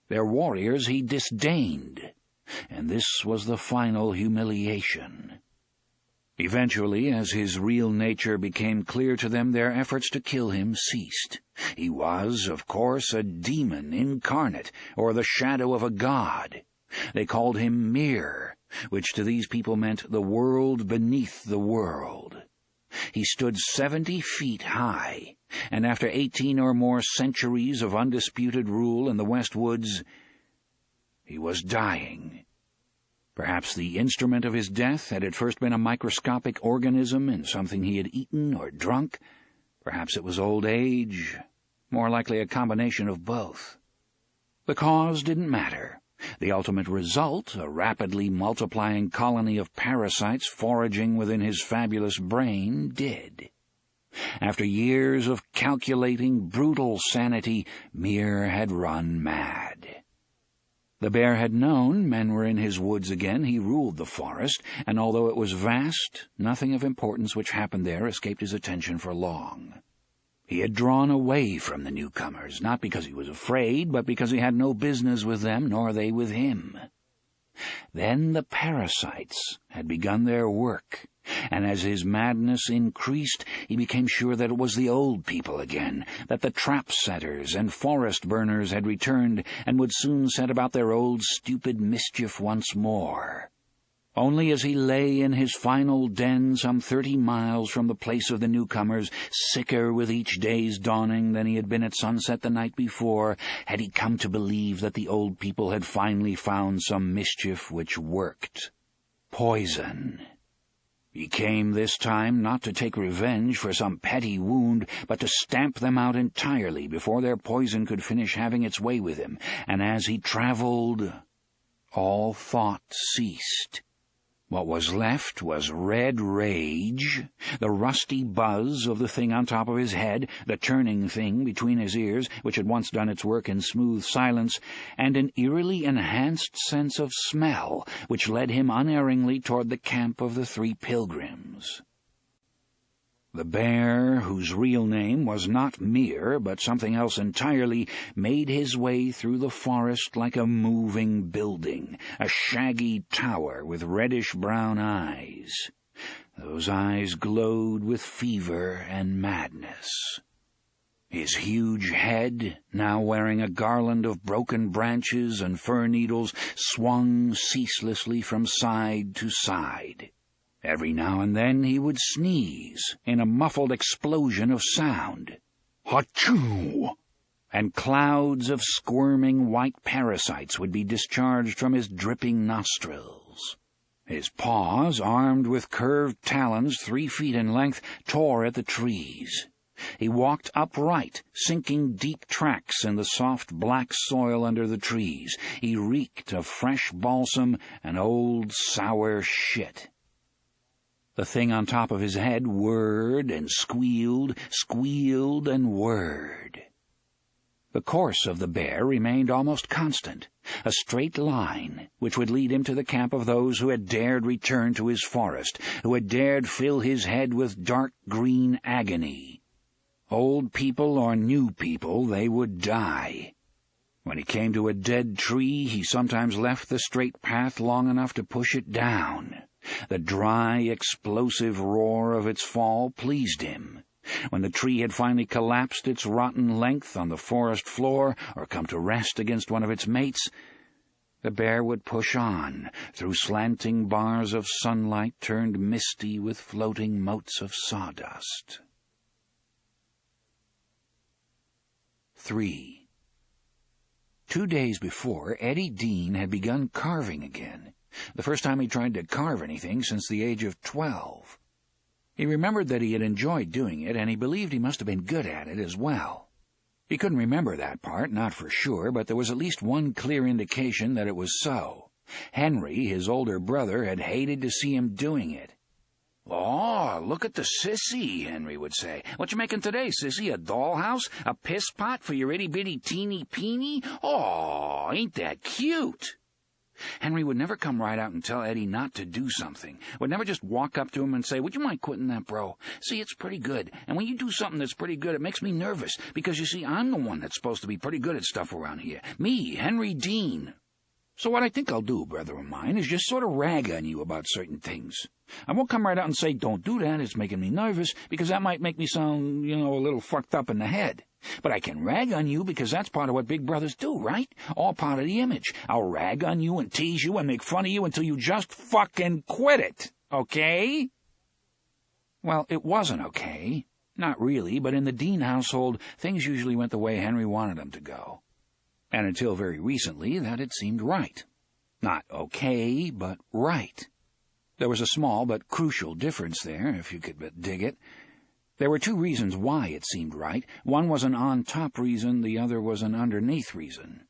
Their warriors he disdained, and this was the final humiliation. Eventually, as his real nature became clear to them, their efforts to kill him ceased. He was, of course, a demon incarnate, or the shadow of a god. They called him Mir, which to these people meant the world beneath the world. He stood 70 feet high, and after 18 or more centuries of undisputed rule in the West Woods, he was dying. Perhaps the instrument of his death had at first been a microscopic organism in something he had eaten or drunk. Perhaps it was old age, more likely a combination of both. The cause didn't matter. The ultimate result, a rapidly multiplying colony of parasites foraging within his fabulous brain, did. After years of calculating, brutal sanity, Mir had run mad. The bear had known men were in his woods again. He ruled the forest, and although it was vast, nothing of importance which happened there escaped his attention for long. He had drawn away from the newcomers, not because he was afraid, but because he had no business with them, nor they with him. Then the parasites had begun their work, and as his madness increased, he became sure that it was the old people again, that the trap-setters and forest-burners had returned and would soon set about their old stupid mischief once more. Only as he lay in his final den some 30 miles from the place of the newcomers, sicker with each day's dawning than he had been at sunset the night before, had he come to believe that the old people had finally found some mischief which worked. Poison. He came this time not to take revenge for some petty wound, but to stamp them out entirely before their poison could finish having its way with him, and as he traveled, all thought ceased. What was left was red rage, the rusty buzz of the thing on top of his head, the turning thing between his ears, which had once done its work in smooth silence, and an eerily enhanced sense of smell, which led him unerringly toward the camp of the 3 pilgrims. The bear, whose real name was not Mir, but something else entirely, made his way through the forest like a moving building, a shaggy tower with reddish-brown eyes. Those eyes glowed with fever and madness. His huge head, now wearing a garland of broken branches and fir needles, swung ceaselessly from side to side. Every now and then he would sneeze in a muffled explosion of sound. Hachoo! And clouds of squirming white parasites would be discharged from his dripping nostrils. His paws, armed with curved talons 3 feet in length, tore at the trees. He walked upright, sinking deep tracks in the soft black soil under the trees. He reeked of fresh balsam and old sour shit. The thing on top of his head whirred and squealed and whirred. The course of the bear remained almost constant, a straight line which would lead him to the camp of those who had dared return to his forest, who had dared fill his head with dark green agony. Old people or new people, they would die. When he came to a dead tree, he sometimes left the straight path long enough to push it down. The dry, explosive roar of its fall pleased him. When the tree had finally collapsed its rotten length on the forest floor or come to rest against one of its mates, the bear would push on through slanting bars of sunlight turned misty with floating motes of sawdust. 3. 2 days before, Eddie Dean had begun carving again. The first time he tried to carve anything since the age of 12. He remembered that he had enjoyed doing it, and he believed he must have been good at it as well. He couldn't remember that part, not for sure, but there was at least one clear indication that it was so. Henry, his older brother, had hated to see him doing it. "Oh, look at the sissy," Henry would say. "What you making today, sissy? A dollhouse? A piss pot for your itty-bitty teeny-peeny? Oh, ain't that cute?" Henry would never come right out and tell Eddie not to do something, would never just walk up to him and say, "Would you mind quitting that, bro? See, it's pretty good, and when you do something that's pretty good, it makes me nervous, because, you see, I'm the one that's supposed to be pretty good at stuff around here. Me, Henry Dean. So what I think I'll do, brother of mine, is just sort of rag on you about certain things. I won't come right out and say, 'Don't do that, it's making me nervous,' because that might make me sound, a little fucked up in the head. But I can rag on you because that's part of what big brothers do, right? All part of the image. I'll rag on you and tease you and make fun of you until you just fucking quit it, okay?" Well, it wasn't okay. Not really, but in the Dean household, things usually went the way Henry wanted them to go. And until very recently, that had seemed right. Not okay, but right. There was a small but crucial difference there, if you could but dig it. There were 2 reasons why it seemed right. One was an on-top reason, the other was an underneath reason.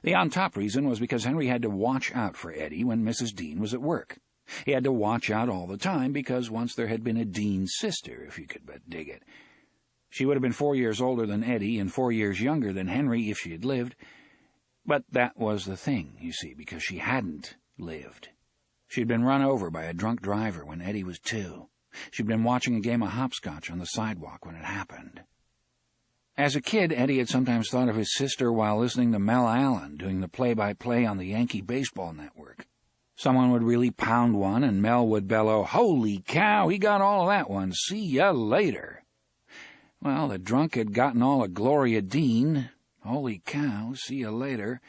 The on-top reason was because Henry had to watch out for Eddie when Mrs. Dean was at work. He had to watch out all the time because once there had been a Dean sister, if you could but dig it. She would have been 4 years older than Eddie and 4 years younger than Henry if she had lived. But that was the thing, you see, because she hadn't lived. She'd been run over by a drunk driver when Eddie was 2. She'd been watching a game of hopscotch on the sidewalk when it happened. As a kid, Eddie had sometimes thought of his sister while listening to Mel Allen doing the play-by-play on the Yankee Baseball Network. Someone would really pound one, and Mel would bellow, "Holy cow, he got all of that one. See ya later." Well, the drunk had gotten all of Gloria Dean. Holy cow, see ya later.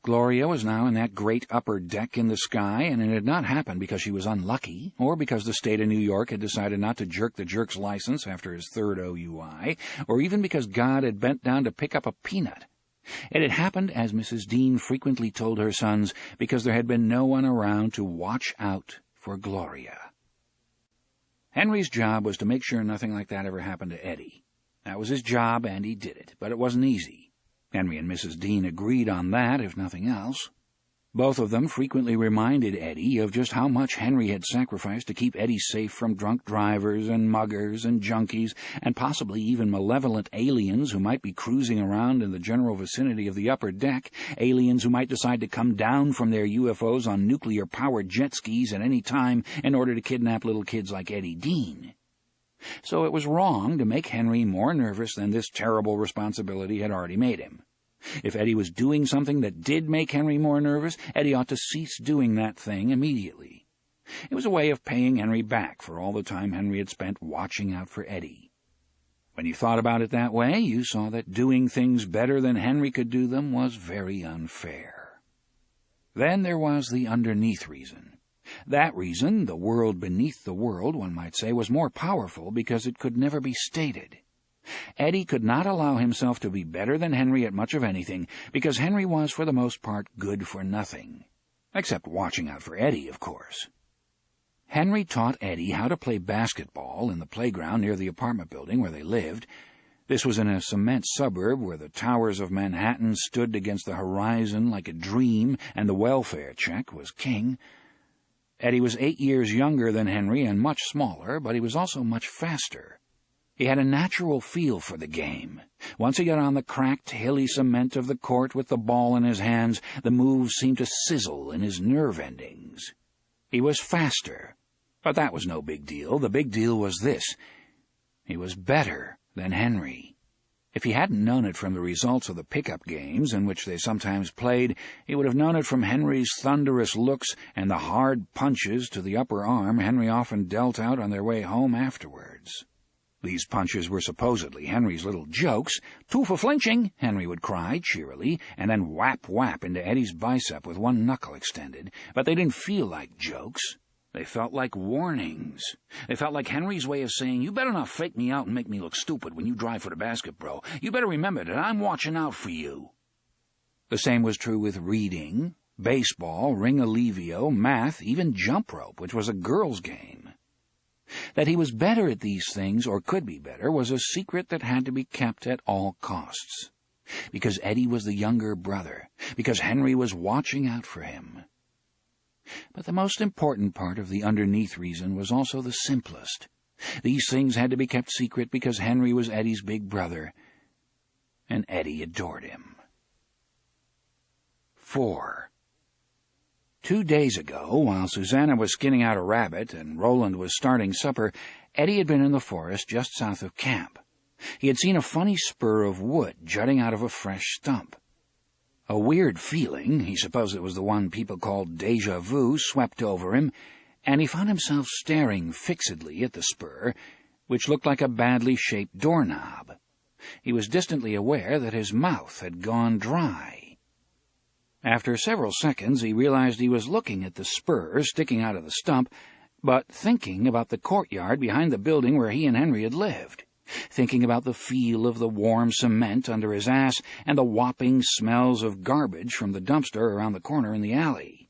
Gloria was now in that great upper deck in the sky, and it had not happened because she was unlucky, or because the state of New York had decided not to jerk the jerk's license after his third OUI, or even because God had bent down to pick up a peanut. It had happened, as Mrs. Dean frequently told her sons, because there had been no one around to watch out for Gloria. Henry's job was to make sure nothing like that ever happened to Eddie. That was his job, and he did it, but it wasn't easy. Henry and Mrs. Dean agreed on that, if nothing else. Both of them frequently reminded Eddie of just how much Henry had sacrificed to keep Eddie safe from drunk drivers and muggers and junkies, and possibly even malevolent aliens who might be cruising around in the general vicinity of the upper deck, aliens who might decide to come down from their UFOs on nuclear-powered jet skis at any time in order to kidnap little kids like Eddie Dean. So it was wrong to make Henry more nervous than this terrible responsibility had already made him. If Eddie was doing something that did make Henry more nervous, Eddie ought to cease doing that thing immediately. It was a way of paying Henry back for all the time Henry had spent watching out for Eddie. When you thought about it that way, you saw that doing things better than Henry could do them was very unfair. Then there was the underneath reason. That reason, the world beneath the world, one might say, was more powerful because it could never be stated. Eddie could not allow himself to be better than Henry at much of anything, because Henry was, for the most part, good for nothing. Except watching out for Eddie, of course. Henry taught Eddie how to play basketball in the playground near the apartment building where they lived. This was in a cement suburb where the towers of Manhattan stood against the horizon like a dream, and the welfare check was king. Eddie was 8 years younger than Henry and much smaller, but he was also much faster. He had a natural feel for the game. Once he got on the cracked, hilly cement of the court with the ball in his hands, the moves seemed to sizzle in his nerve endings. He was faster, but that was no big deal. The big deal was this: he was better than Henry. If he hadn't known it from the results of the pickup games in which they sometimes played, he would have known it from Henry's thunderous looks and the hard punches to the upper arm Henry often dealt out on their way home afterwards. These punches were supposedly Henry's little jokes. "Two for flinching," Henry would cry cheerily, and then whap-whap into Eddie's bicep with one knuckle extended. But they didn't feel like jokes. They felt like warnings. They felt like Henry's way of saying, "You better not fake me out and make me look stupid when you drive for the basket, bro. You better remember that I'm watching out for you." The same was true with reading, baseball, ring alevio, math, even jump rope, which was a girl's game. That he was better at these things, or could be better, was a secret that had to be kept at all costs. Because Eddie was the younger brother, because Henry was watching out for him. But the most important part of the underneath reason was also the simplest. These things had to be kept secret because Henry was Eddie's big brother, and Eddie adored him. 4. 2 days ago, while Susanna was skinning out a rabbit and Roland was starting supper, Eddie had been in the forest just south of camp. He had seen a funny spur of wood jutting out of a fresh stump. A weird feeling, he supposed it was the one people called déjà vu, swept over him, and he found himself staring fixedly at the spur, which looked like a badly shaped doorknob. He was distantly aware that his mouth had gone dry. After several seconds, he realized he was looking at the spur sticking out of the stump, but thinking about the courtyard behind the building where he and Henry had lived, thinking about the feel of the warm cement under his ass and the whopping smells of garbage from the dumpster around the corner in the alley.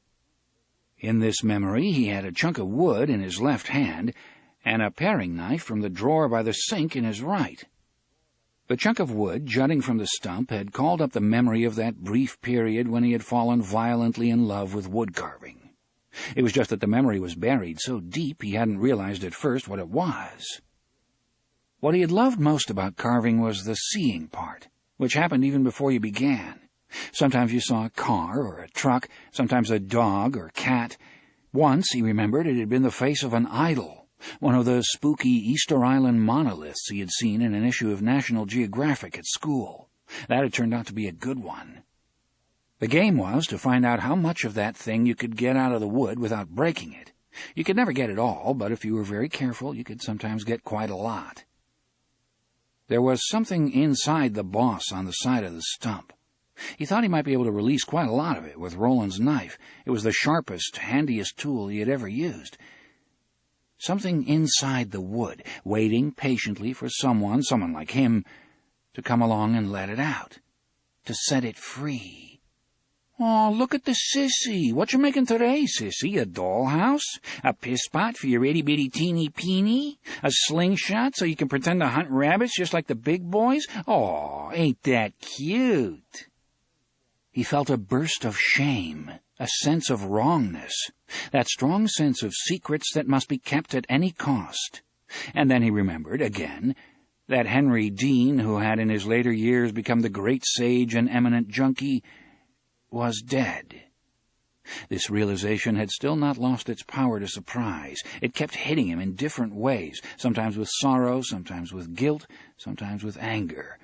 In this memory, he had a chunk of wood in his left hand and a paring knife from the drawer by the sink in his right. The chunk of wood jutting from the stump had called up the memory of that brief period when he had fallen violently in love with wood carving. It was just that the memory was buried so deep he hadn't realized at first what it was. What he had loved most about carving was the seeing part, which happened even before you began. Sometimes you saw a car or a truck, sometimes a dog or cat. Once, he remembered, it had been the face of an idol, one of those spooky Easter Island monoliths he had seen in an issue of National Geographic at school. That had turned out to be a good one. The game was to find out how much of that thing you could get out of the wood without breaking it. You could never get it all, but if you were very careful, you could sometimes get quite a lot. There was something inside the boss on the side of the stump. He thought he might be able to release quite a lot of it with Roland's knife. It was the sharpest, handiest tool he had ever used. Something inside the wood, waiting patiently for someone like him, to come along and let it out, to set it free. "Oh, look at the sissy. What you making today, sissy? A dollhouse? A piss pot for your itty-bitty teeny-peeny? A slingshot so you can pretend to hunt rabbits just like the big boys? Oh, ain't that cute?" He felt a burst of shame, a sense of wrongness, that strong sense of secrets that must be kept at any cost. And then he remembered, again, that Henry Dean, who had in his later years become the great sage and eminent junkie, was dead. This realization had still not lost its power to surprise. It kept hitting him in different ways, sometimes with sorrow, sometimes with guilt, sometimes with anger.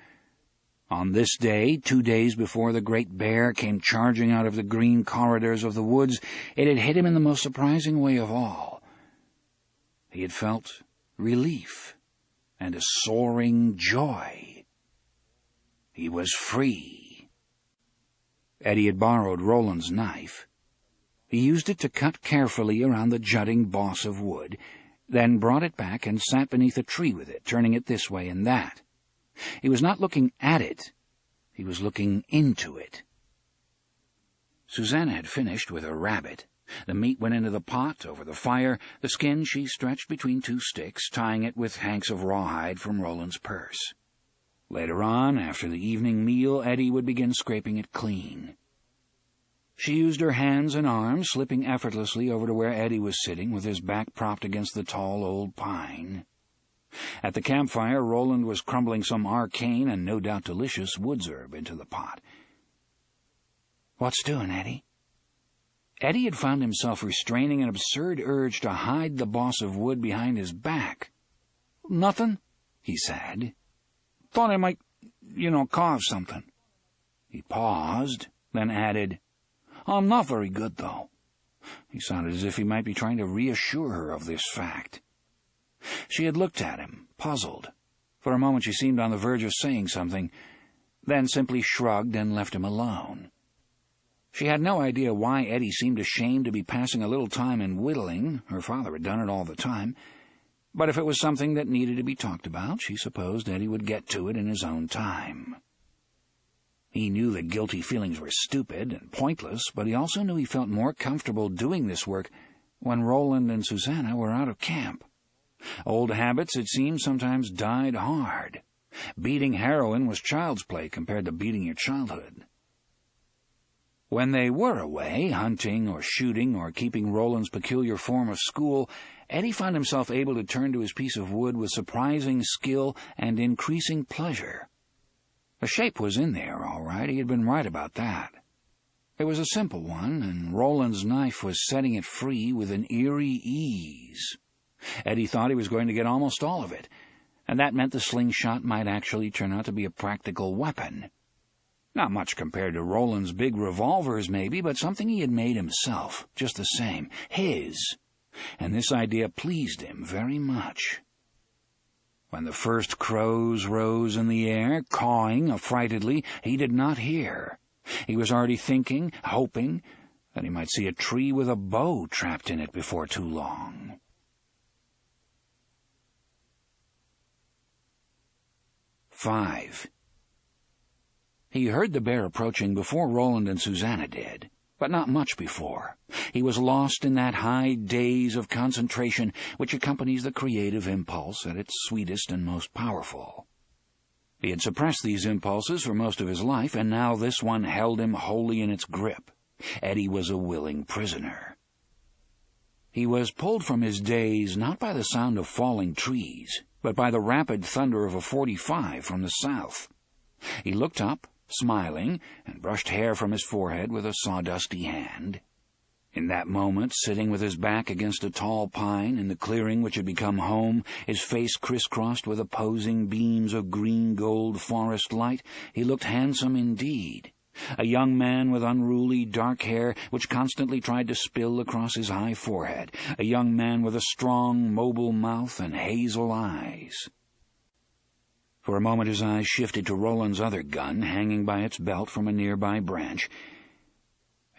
On this day, 2 days before the great bear came charging out of the green corridors of the woods, it had hit him in the most surprising way of all. He had felt relief and a soaring joy. He was free. Eddie had borrowed Roland's knife. He used it to cut carefully around the jutting boss of wood, then brought it back and sat beneath a tree with it, turning it this way and that. He was not looking at it. He was looking into it. Susanna had finished with her rabbit. The meat went into the pot over the fire. The skin she stretched between 2 sticks, tying it with hanks of rawhide from Roland's purse. Later on, after the evening meal, Eddie would begin scraping it clean. She used her hands and arms, slipping effortlessly over to where Eddie was sitting with his back propped against the tall old pine. At the campfire, Roland was crumbling some arcane and no doubt delicious woods herb into the pot. "What's doing, Eddie?" Eddie had found himself restraining an absurd urge to hide the boss of wood behind his back. "Nothing," he said. "Thought I might, carve something." He paused, then added, "I'm not very good, though." He sounded as if he might be trying to reassure her of this fact. She had looked at him, puzzled. For a moment she seemed on the verge of saying something, then simply shrugged and left him alone. She had no idea why Eddie seemed ashamed to be passing a little time in whittling. Her father had done it all the time. But if it was something that needed to be talked about, she supposed Eddie would get to it in his own time. He knew that guilty feelings were stupid and pointless, but he also knew he felt more comfortable doing this work when Roland and Susanna were out of camp. Old habits, it seemed, sometimes died hard. Beating heroin was child's play compared to beating your childhood. When they were away, hunting or shooting or keeping Roland's peculiar form of school, Eddie found himself able to turn to his piece of wood with surprising skill and increasing pleasure. The shape was in there, all right. He had been right about that. It was a simple one, and Roland's knife was setting it free with an eerie ease. Eddie thought he was going to get almost all of it, and that meant the slingshot might actually turn out to be a practical weapon. Not much compared to Roland's big revolvers, maybe, but something he had made himself, just the same, his, and this idea pleased him very much. When the first crows rose in the air, cawing affrightedly, he did not hear. He was already thinking, hoping, that he might see a tree with a bow trapped in it before too long. "5. He heard the bear approaching before Roland and Susanna did, but not much before. He was lost in that high daze of concentration which accompanies the creative impulse at its sweetest and most powerful. He had suppressed these impulses for most of his life, and now this one held him wholly in its grip. Eddie was a willing prisoner. He was pulled from his daze not by the sound of falling trees, but by the rapid thunder of a .45 from the south. He looked up, smiling, and brushed hair from his forehead with a sawdusty hand. In that moment, sitting with his back against a tall pine in the clearing which had become home, his face crisscrossed with opposing beams of green-gold forest light, he looked handsome indeed. A young man with unruly dark hair which constantly tried to spill across his high forehead. A young man with a strong, mobile mouth and hazel eyes. For a moment his eyes shifted to Roland's other gun, hanging by its belt from a nearby branch,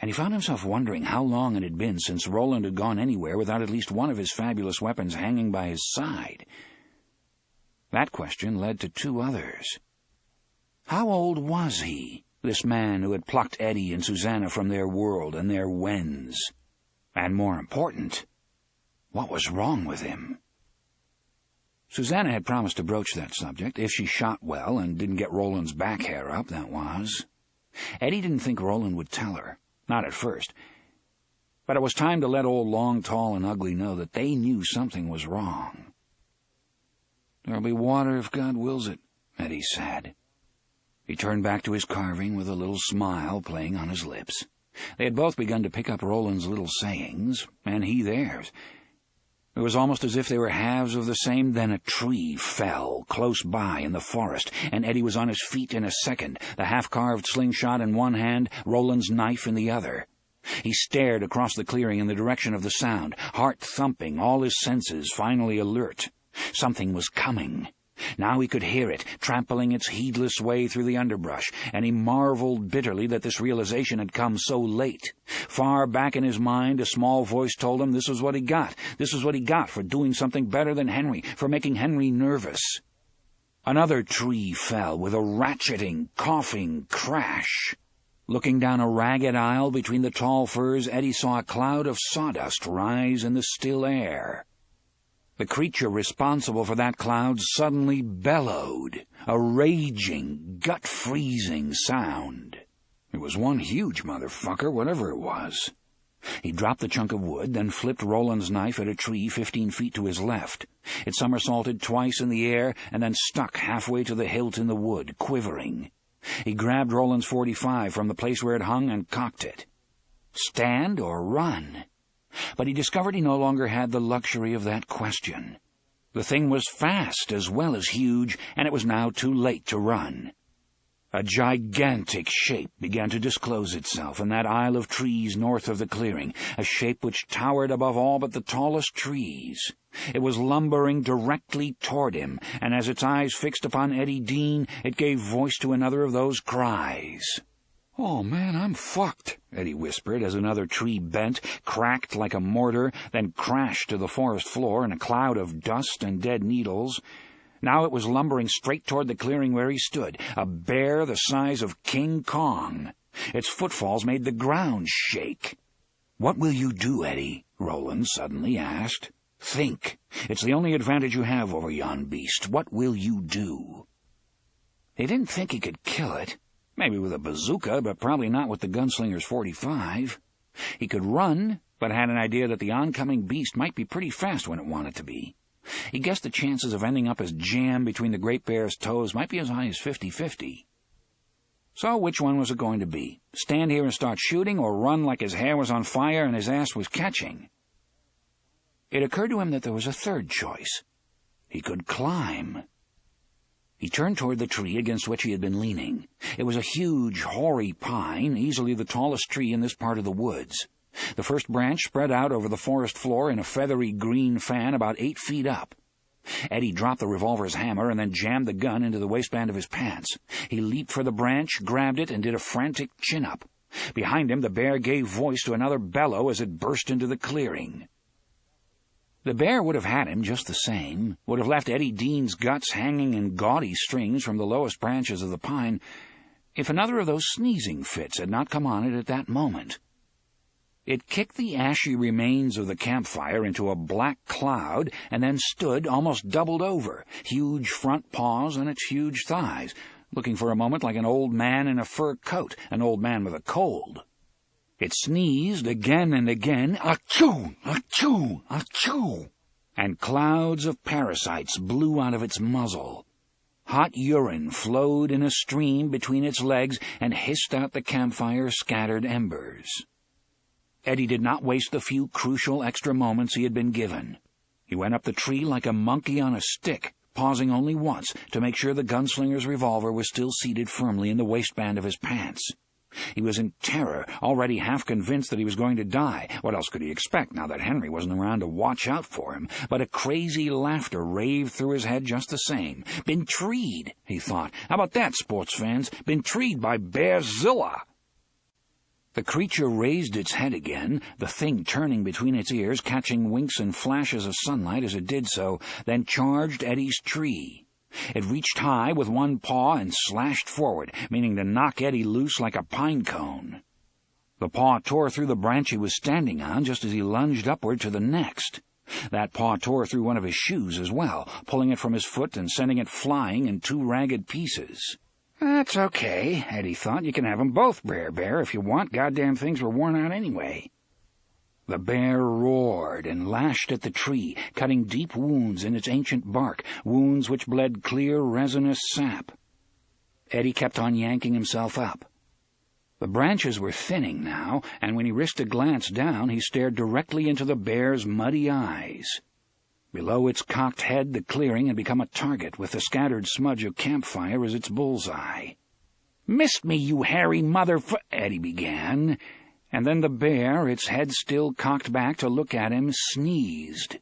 and he found himself wondering how long it had been since Roland had gone anywhere without at least one of his fabulous weapons hanging by his side. That question led to two others. How old was he, this man who had plucked Eddie and Susanna from their world and their wens? And more important, what was wrong with him? Susanna had promised to broach that subject, if she shot well and didn't get Roland's back hair up, that was. Eddie didn't think Roland would tell her, not at first. But it was time to let old Long, Tall, and Ugly know that they knew something was wrong. "There'll be water if God wills it," Eddie said. He turned back to his carving with a little smile playing on his lips. They had both begun to pick up Roland's little sayings, and he theirs. It was almost as if they were halves of the same. Then a tree fell close by in the forest, and Eddie was on his feet in a second, the half-carved slingshot in one hand, Roland's knife in the other. He stared across the clearing in the direction of the sound, heart thumping, all his senses finally alert. Something was coming. Now he could hear it, trampling its heedless way through the underbrush, and he marveled bitterly that this realization had come so late. Far back in his mind, a small voice told him this was what he got. This was what he got for doing something better than Henry, for making Henry nervous. Another tree fell with a ratcheting, coughing crash. Looking down a ragged aisle between the tall firs, Eddie saw a cloud of sawdust rise in the still air. The creature responsible for that cloud suddenly bellowed, a raging, gut-freezing sound. It was one huge motherfucker, whatever it was. He dropped the chunk of wood, then flipped Roland's knife at a tree 15 feet to his left. It somersaulted twice in the air and then stuck halfway to the hilt in the wood, quivering. He grabbed Roland's .45 from the place where it hung and cocked it. Stand or run? But he discovered he no longer had the luxury of that question. The thing was fast as well as huge, and it was now too late to run. A gigantic shape began to disclose itself in that aisle of trees north of the clearing, a shape which towered above all but the tallest trees. It was lumbering directly toward him, and as its eyes fixed upon Eddie Dean, it gave voice to another of those cries. "Oh, man, I'm fucked," Eddie whispered as another tree bent, cracked like a mortar, then crashed to the forest floor in a cloud of dust and dead needles. Now it was lumbering straight toward the clearing where he stood, a bear the size of King Kong. Its footfalls made the ground shake. "What will you do, Eddie?" Roland suddenly asked. "Think. It's the only advantage you have over yon beast. What will you do?" He didn't think he could kill it. Maybe with a bazooka, but probably not with the gunslinger's .45. He could run, but had an idea that the oncoming beast might be pretty fast when it wanted to be. He guessed the chances of ending up as jam between the great bear's toes might be as high as 50-50. So which one was it going to be? Stand here and start shooting, or run like his hair was on fire and his ass was catching? It occurred to him that there was a third choice. He could climb. He turned toward the tree against which he had been leaning. It was a huge, hoary pine, easily the tallest tree in this part of the woods. The first branch spread out over the forest floor in a feathery green fan about 8 feet up. Eddie dropped the revolver's hammer and then jammed the gun into the waistband of his pants. He leaped for the branch, grabbed it, and did a frantic chin-up. Behind him, the bear gave voice to another bellow as it burst into the clearing. The bear would have had him just the same, would have left Eddie Dean's guts hanging in gaudy strings from the lowest branches of the pine, if another of those sneezing fits had not come on it at that moment. It kicked the ashy remains of the campfire into a black cloud and then stood almost doubled over, huge front paws on its huge thighs, looking for a moment like an old man in a fur coat, an old man with a cold. It sneezed again and again, achoo, achoo, achoo, and clouds of parasites blew out of its muzzle. Hot urine flowed in a stream between its legs and hissed out the campfire's scattered embers. Eddie did not waste the few crucial extra moments he had been given. He went up the tree like a monkey on a stick, pausing only once to make sure the gunslinger's revolver was still seated firmly in the waistband of his pants. He was in terror, already half convinced that he was going to die. What else could he expect now that Henry wasn't around to watch out for him? But a crazy laughter raved through his head just the same. "Been treed," he thought. "How about that, sports fans? Been treed by Bearzilla." The creature raised its head again, the thing turning between its ears, catching winks and flashes of sunlight as it did so, then charged Eddie's tree. It reached high with one paw and slashed forward, meaning to knock Eddie loose like a pine cone. The paw tore through the branch he was standing on just as he lunged upward to the next. That paw tore through one of his shoes as well, pulling it from his foot and sending it flying in 2 ragged pieces. "That's okay," Eddie thought. "You can have 'em both, Bear, if you want. Goddamn things were worn out anyway." The bear roared and lashed at the tree, cutting deep wounds in its ancient bark, wounds which bled clear, resinous sap. Eddie kept on yanking himself up. The branches were thinning now, and when he risked a glance down, he stared directly into the bear's muddy eyes. Below its cocked head, the clearing had become a target, with the scattered smudge of campfire as its bullseye. "Missed me, you hairy Eddie began. And then the bear, its head still cocked back to look at him, sneezed.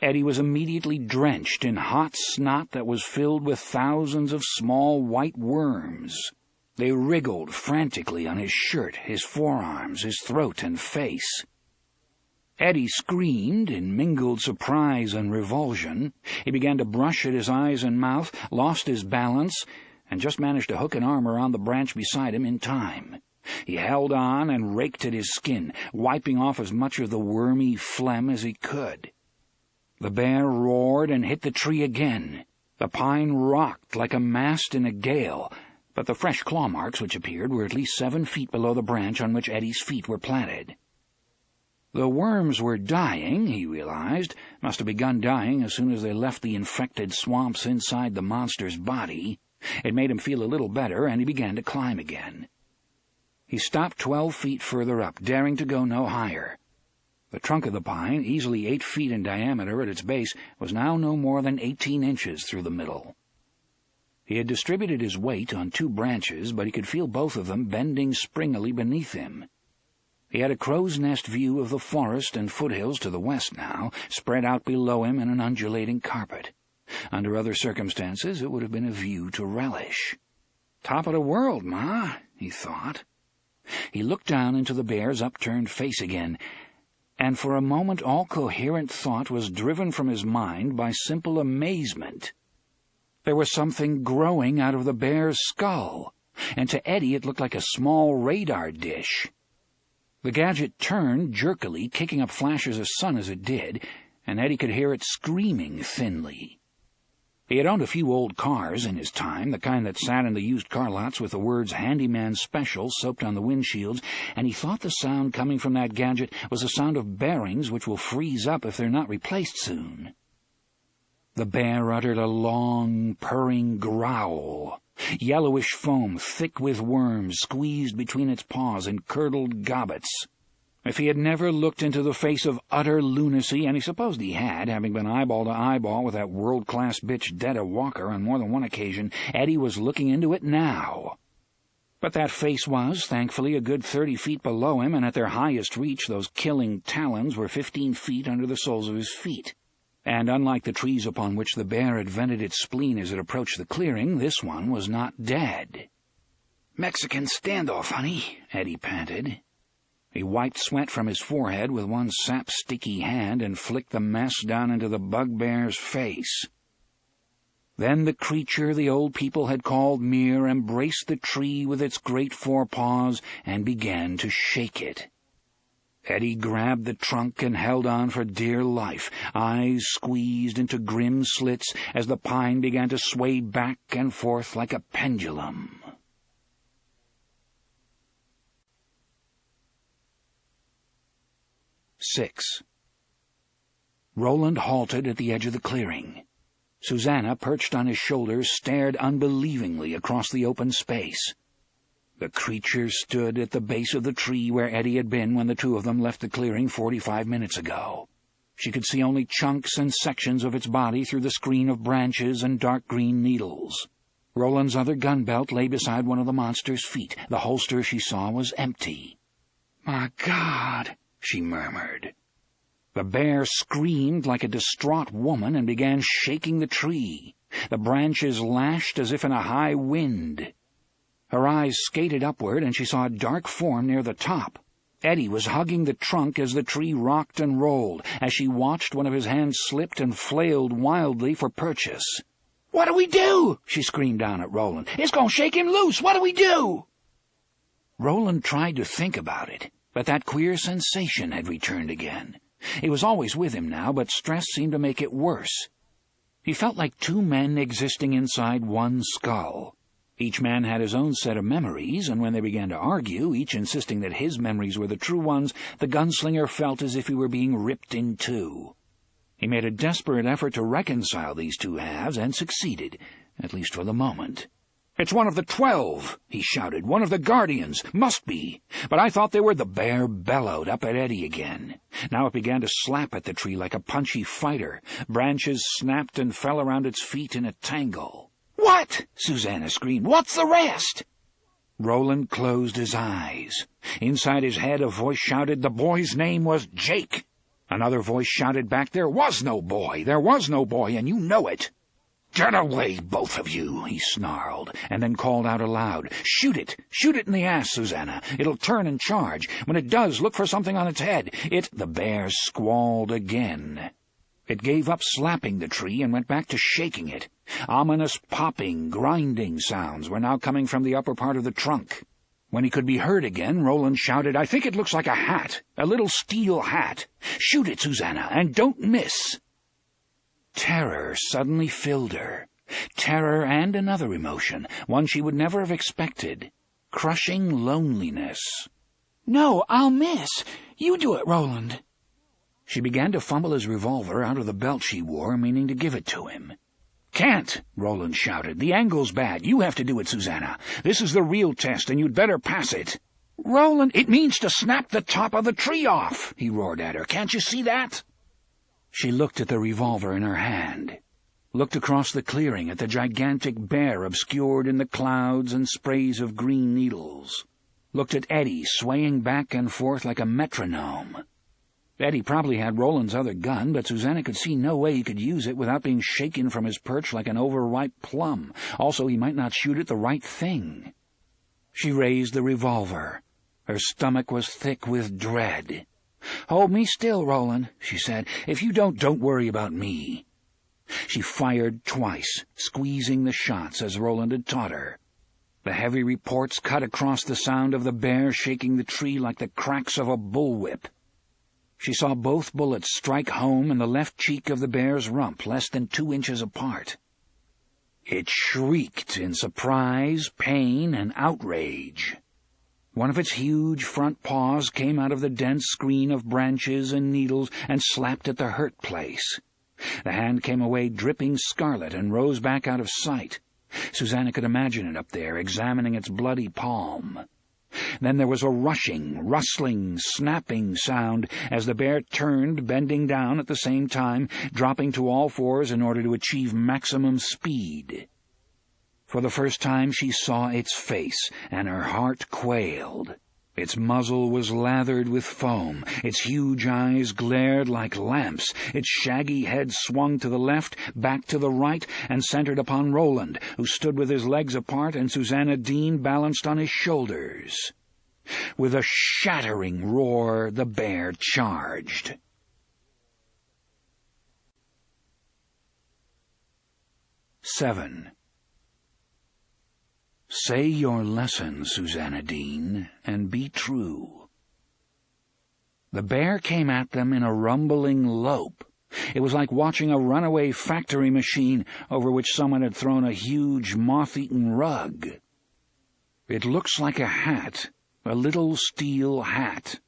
Eddie was immediately drenched in hot snot that was filled with thousands of small white worms. They wriggled frantically on his shirt, his forearms, his throat and face. Eddie screamed in mingled surprise and revulsion. He began to brush at his eyes and mouth, lost his balance, and just managed to hook an arm around the branch beside him in time. He held on and raked at his skin, wiping off as much of the wormy phlegm as he could. The bear roared and hit the tree again. The pine rocked like a mast in a gale, but the fresh claw marks which appeared were at least 7 feet below the branch on which Eddie's feet were planted. The worms were dying, he realized, must have begun dying as soon as they left the infected swamps inside the monster's body. It made him feel a little better, and he began to climb again. He stopped 12 feet further up, daring to go no higher. The trunk of the pine, easily 8 feet in diameter at its base, was now no more than 18 inches through the middle. He had distributed his weight on 2 branches, but he could feel both of them bending springily beneath him. He had a crow's nest view of the forest and foothills to the west now, spread out below him in an undulating carpet. Under other circumstances, it would have been a view to relish. "Top of the world, Ma," he thought. He looked down into the bear's upturned face again, and for a moment all coherent thought was driven from his mind by simple amazement. There was something growing out of the bear's skull, and to Eddie it looked like a small radar dish. The gadget turned jerkily, kicking up flashes of sun as it did, and Eddie could hear it screaming thinly. He had owned a few old cars in his time, the kind that sat in the used car lots with the words "Handyman Special" soaked on the windshields, and he thought the sound coming from that gadget was the sound of bearings which will freeze up if they're not replaced soon. The bear uttered a long, purring growl. Yellowish foam, thick with worms, squeezed between its paws in curdled gobbets. If he had never looked into the face of utter lunacy, and he supposed he had, having been eyeball to eyeball with that world-class bitch Detta Walker on more than one occasion, Eddie was looking into it now. But that face was, thankfully, a good 30 feet below him, and at their highest reach those killing talons were 15 feet under the soles of his feet. And unlike the trees upon which the bear had vented its spleen as it approached the clearing, this one was not dead. "Mexican standoff, honey," Eddie panted. He wiped sweat from his forehead with one sap-sticky hand and flicked the mess down into the bugbear's face. Then the creature the old people had called Mir embraced the tree with its great forepaws and began to shake it. Eddie grabbed the trunk and held on for dear life, eyes squeezed into grim slits as the pine began to sway back and forth like a pendulum. 6. Roland halted at the edge of the clearing. Susanna, perched on his shoulders, stared unbelievingly across the open space. The creature stood at the base of the tree where Eddie had been when the two of them left the clearing 45 minutes ago. She could see only chunks and sections of its body through the screen of branches and dark green needles. Roland's other gun belt lay beside one of the monster's feet. The holster she saw was empty. "My God," she murmured. The bear screamed like a distraught woman and began shaking the tree. The branches lashed as if in a high wind. Her eyes skated upward, and she saw a dark form near the top. Eddie was hugging the trunk as the tree rocked and rolled. As she watched, one of his hands slipped and flailed wildly for purchase. "What do we do?" she screamed down at Roland. "It's going to shake him loose. What do we do?" Roland tried to think about it, but that queer sensation had returned again. It was always with him now, but stress seemed to make it worse. He felt like two men existing inside one skull. Each man had his own set of memories, and when they began to argue, each insisting that his memories were the true ones, the gunslinger felt as if he were being ripped in two. He made a desperate effort to reconcile these two halves, and succeeded, at least for the moment. "It's one of the 12, he shouted. "One of the Guardians. Must be. But I thought they were—" The bear bellowed up at Eddie again. Now it began to slap at the tree like a punchy fighter. Branches snapped and fell around its feet in a tangle. "What?" Susanna screamed. "What's the rest?" Roland closed his eyes. Inside his head a voice shouted the boy's name was Jake. Another voice shouted back, "There was no boy. There was no boy, and you know it." "Get away, both of you," he snarled, and then called out aloud, "Shoot it! Shoot it in the ass, Susanna. It'll turn and charge. When it does, look for something on its head. The bear squalled again. It gave up slapping the tree and went back to shaking it. Ominous popping, grinding sounds were now coming from the upper part of the trunk. When he could be heard again, Roland shouted, "I think it looks like a hat, a little steel hat. Shoot it, Susanna, and don't miss." Terror suddenly filled her. Terror and another emotion, one she would never have expected. Crushing loneliness. "No, I'll miss. You do it, Roland." She began to fumble his revolver out of the belt she wore, meaning to give it to him. "Can't," Roland shouted. "The angle's bad. You have to do it, Susanna. This is the real test, and you'd better pass it." "Roland, it means to snap the top of the tree off," he roared at her. "Can't you see that?" She looked at the revolver in her hand, looked across the clearing at the gigantic bear obscured in the clouds and sprays of green needles, looked at Eddie swaying back and forth like a metronome. Eddie probably had Roland's other gun, but Susanna could see no way he could use it without being shaken from his perch like an overripe plum. Also, he might not shoot at the right thing. She raised the revolver. Her stomach was thick with dread. "Hold me still, Roland," she said. "If you don't worry about me." She fired twice, squeezing the shots as Roland had taught her. The heavy reports cut across the sound of the bear shaking the tree like the cracks of a bullwhip. She saw both bullets strike home in the left cheek of the bear's rump, less than 2 inches apart. It shrieked in surprise, pain, and outrage. One of its huge front paws came out of the dense screen of branches and needles and slapped at the hurt place. The hand came away dripping scarlet and rose back out of sight. Susanna could imagine it up there, examining its bloody palm. Then there was a rushing, rustling, snapping sound as the bear turned, bending down at the same time, dropping to all fours in order to achieve maximum speed. For the first time she saw its face, and her heart quailed. Its muzzle was lathered with foam, its huge eyes glared like lamps, its shaggy head swung to the left, back to the right, and centered upon Roland, who stood with his legs apart and Susanna Dean balanced on his shoulders. With a shattering roar, the bear charged. "7. Say your lesson, Susanna Dean, and be true." The bear came at them in a rumbling lope. It was like watching a runaway factory machine over which someone had thrown a huge moth-eaten rug. "It looks like a hat, a little steel hat."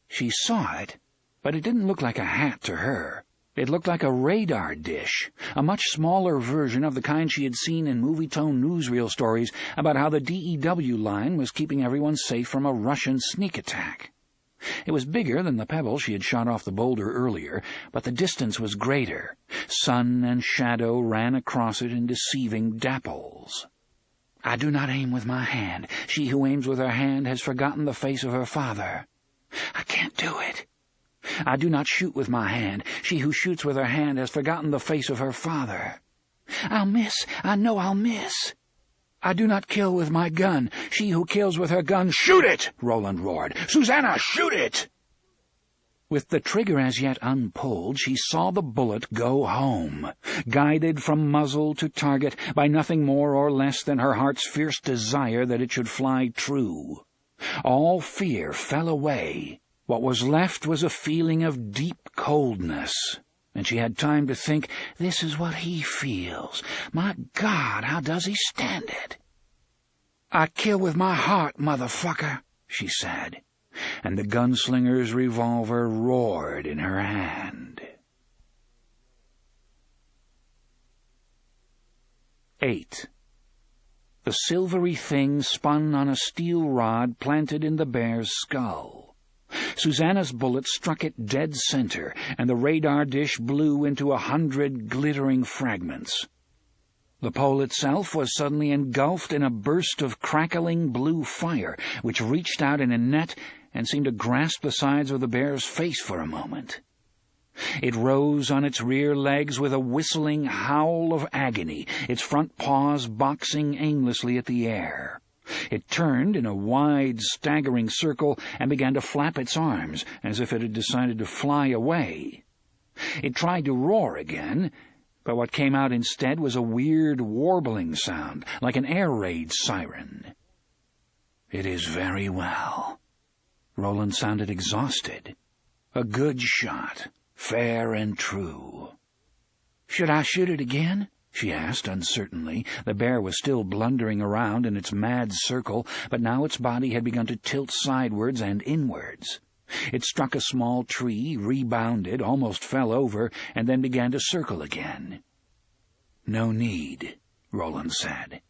She saw it, but it didn't look like a hat to her. It looked like a radar dish, a much smaller version of the kind she had seen in movie-tone newsreel stories about how the DEW line was keeping everyone safe from a Russian sneak attack. It was bigger than the pebble she had shot off the boulder earlier, but the distance was greater. Sun and shadow ran across it in deceiving dapples. "I do not aim with my hand. She who aims with her hand has forgotten the face of her father. I can't do it. I do not shoot with my hand. She who shoots with her hand has forgotten the face of her father. I'll miss. I know I'll miss. I do not kill with my gun. She who kills with her gun—" "Shoot it!" Roland roared. "Susanna, shoot it!" With the trigger as yet unpulled, she saw the bullet go home, guided from muzzle to target by nothing more or less than her heart's fierce desire that it should fly true. All fear fell away. What was left was a feeling of deep coldness, and she had time to think, "This is what he feels. My God, how does he stand it?" "I kill with my heart, motherfucker," she said, and the gunslinger's revolver roared in her hand. 8. The silvery thing spun on a steel rod planted in the bear's skull. Susanna's bullet struck it dead center, and the radar dish blew into 100 glittering fragments. The pole itself was suddenly engulfed in a burst of crackling blue fire, which reached out in a net and seemed to grasp the sides of the bear's face for a moment. It rose on its rear legs with a whistling howl of agony, its front paws boxing aimlessly at the air. It turned in a wide, staggering circle and began to flap its arms, as if it had decided to fly away. It tried to roar again, but what came out instead was a weird, warbling sound, like an air raid siren. "It is very well." Roland sounded exhausted. "A good shot, fair and true." "Should I shoot it again?" she asked uncertainly. The bear was still blundering around in its mad circle, but now its body had begun to tilt sidewards and inwards. It struck a small tree, rebounded, almost fell over, and then began to circle again. "No need," Roland said.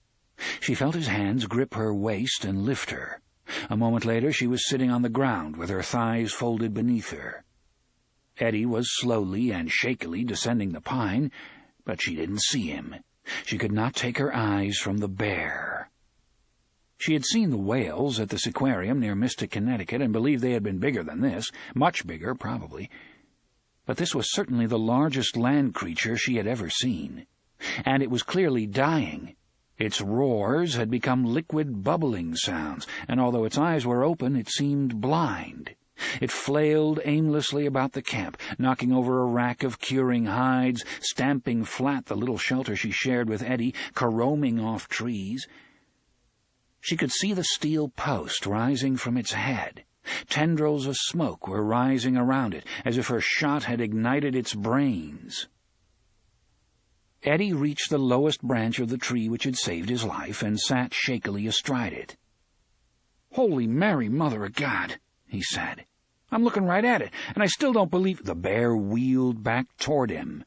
She felt his hands grip her waist and lift her. A moment later she was sitting on the ground with her thighs folded beneath her. Eddie was slowly and shakily descending the pine, but she didn't see him. She could not take her eyes from the bear. She had seen the whales at the Seaquarium near Mystic, Connecticut, and believed they had been bigger than this, much bigger, probably. But this was certainly the largest land creature she had ever seen, and it was clearly dying. Its roars had become liquid bubbling sounds, and although its eyes were open, it seemed blind. It flailed aimlessly about the camp, knocking over a rack of curing hides, stamping flat the little shelter she shared with Eddie, caroming off trees. She could see the steel post rising from its head. Tendrils of smoke were rising around it, as if her shot had ignited its brains. Eddie reached the lowest branch of the tree which had saved his life, and sat shakily astride it. "Holy Mary, Mother of God," he said. "I'm looking right at it, and I still don't believe—" The bear wheeled back toward him.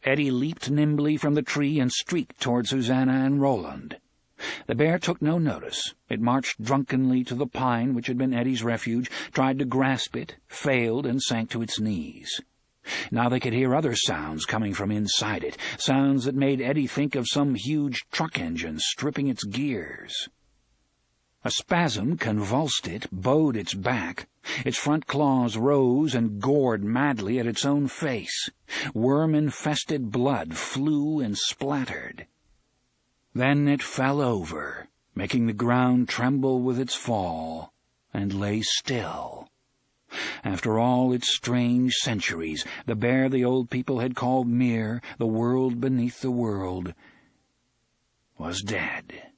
Eddie leaped nimbly from the tree and streaked toward Susanna and Roland. The bear took no notice. It marched drunkenly to the pine which had been Eddie's refuge, tried to grasp it, failed, and sank to its knees. Now they could hear other sounds coming from inside it, sounds that made Eddie think of some huge truck engine stripping its gears. A spasm convulsed it, bowed its back. Its front claws rose and gored madly at its own face. Worm-infested blood flew and splattered. Then it fell over, making the ground tremble with its fall, and lay still. After all its strange centuries, the bear the old people had called Mir, the world beneath the world, was dead.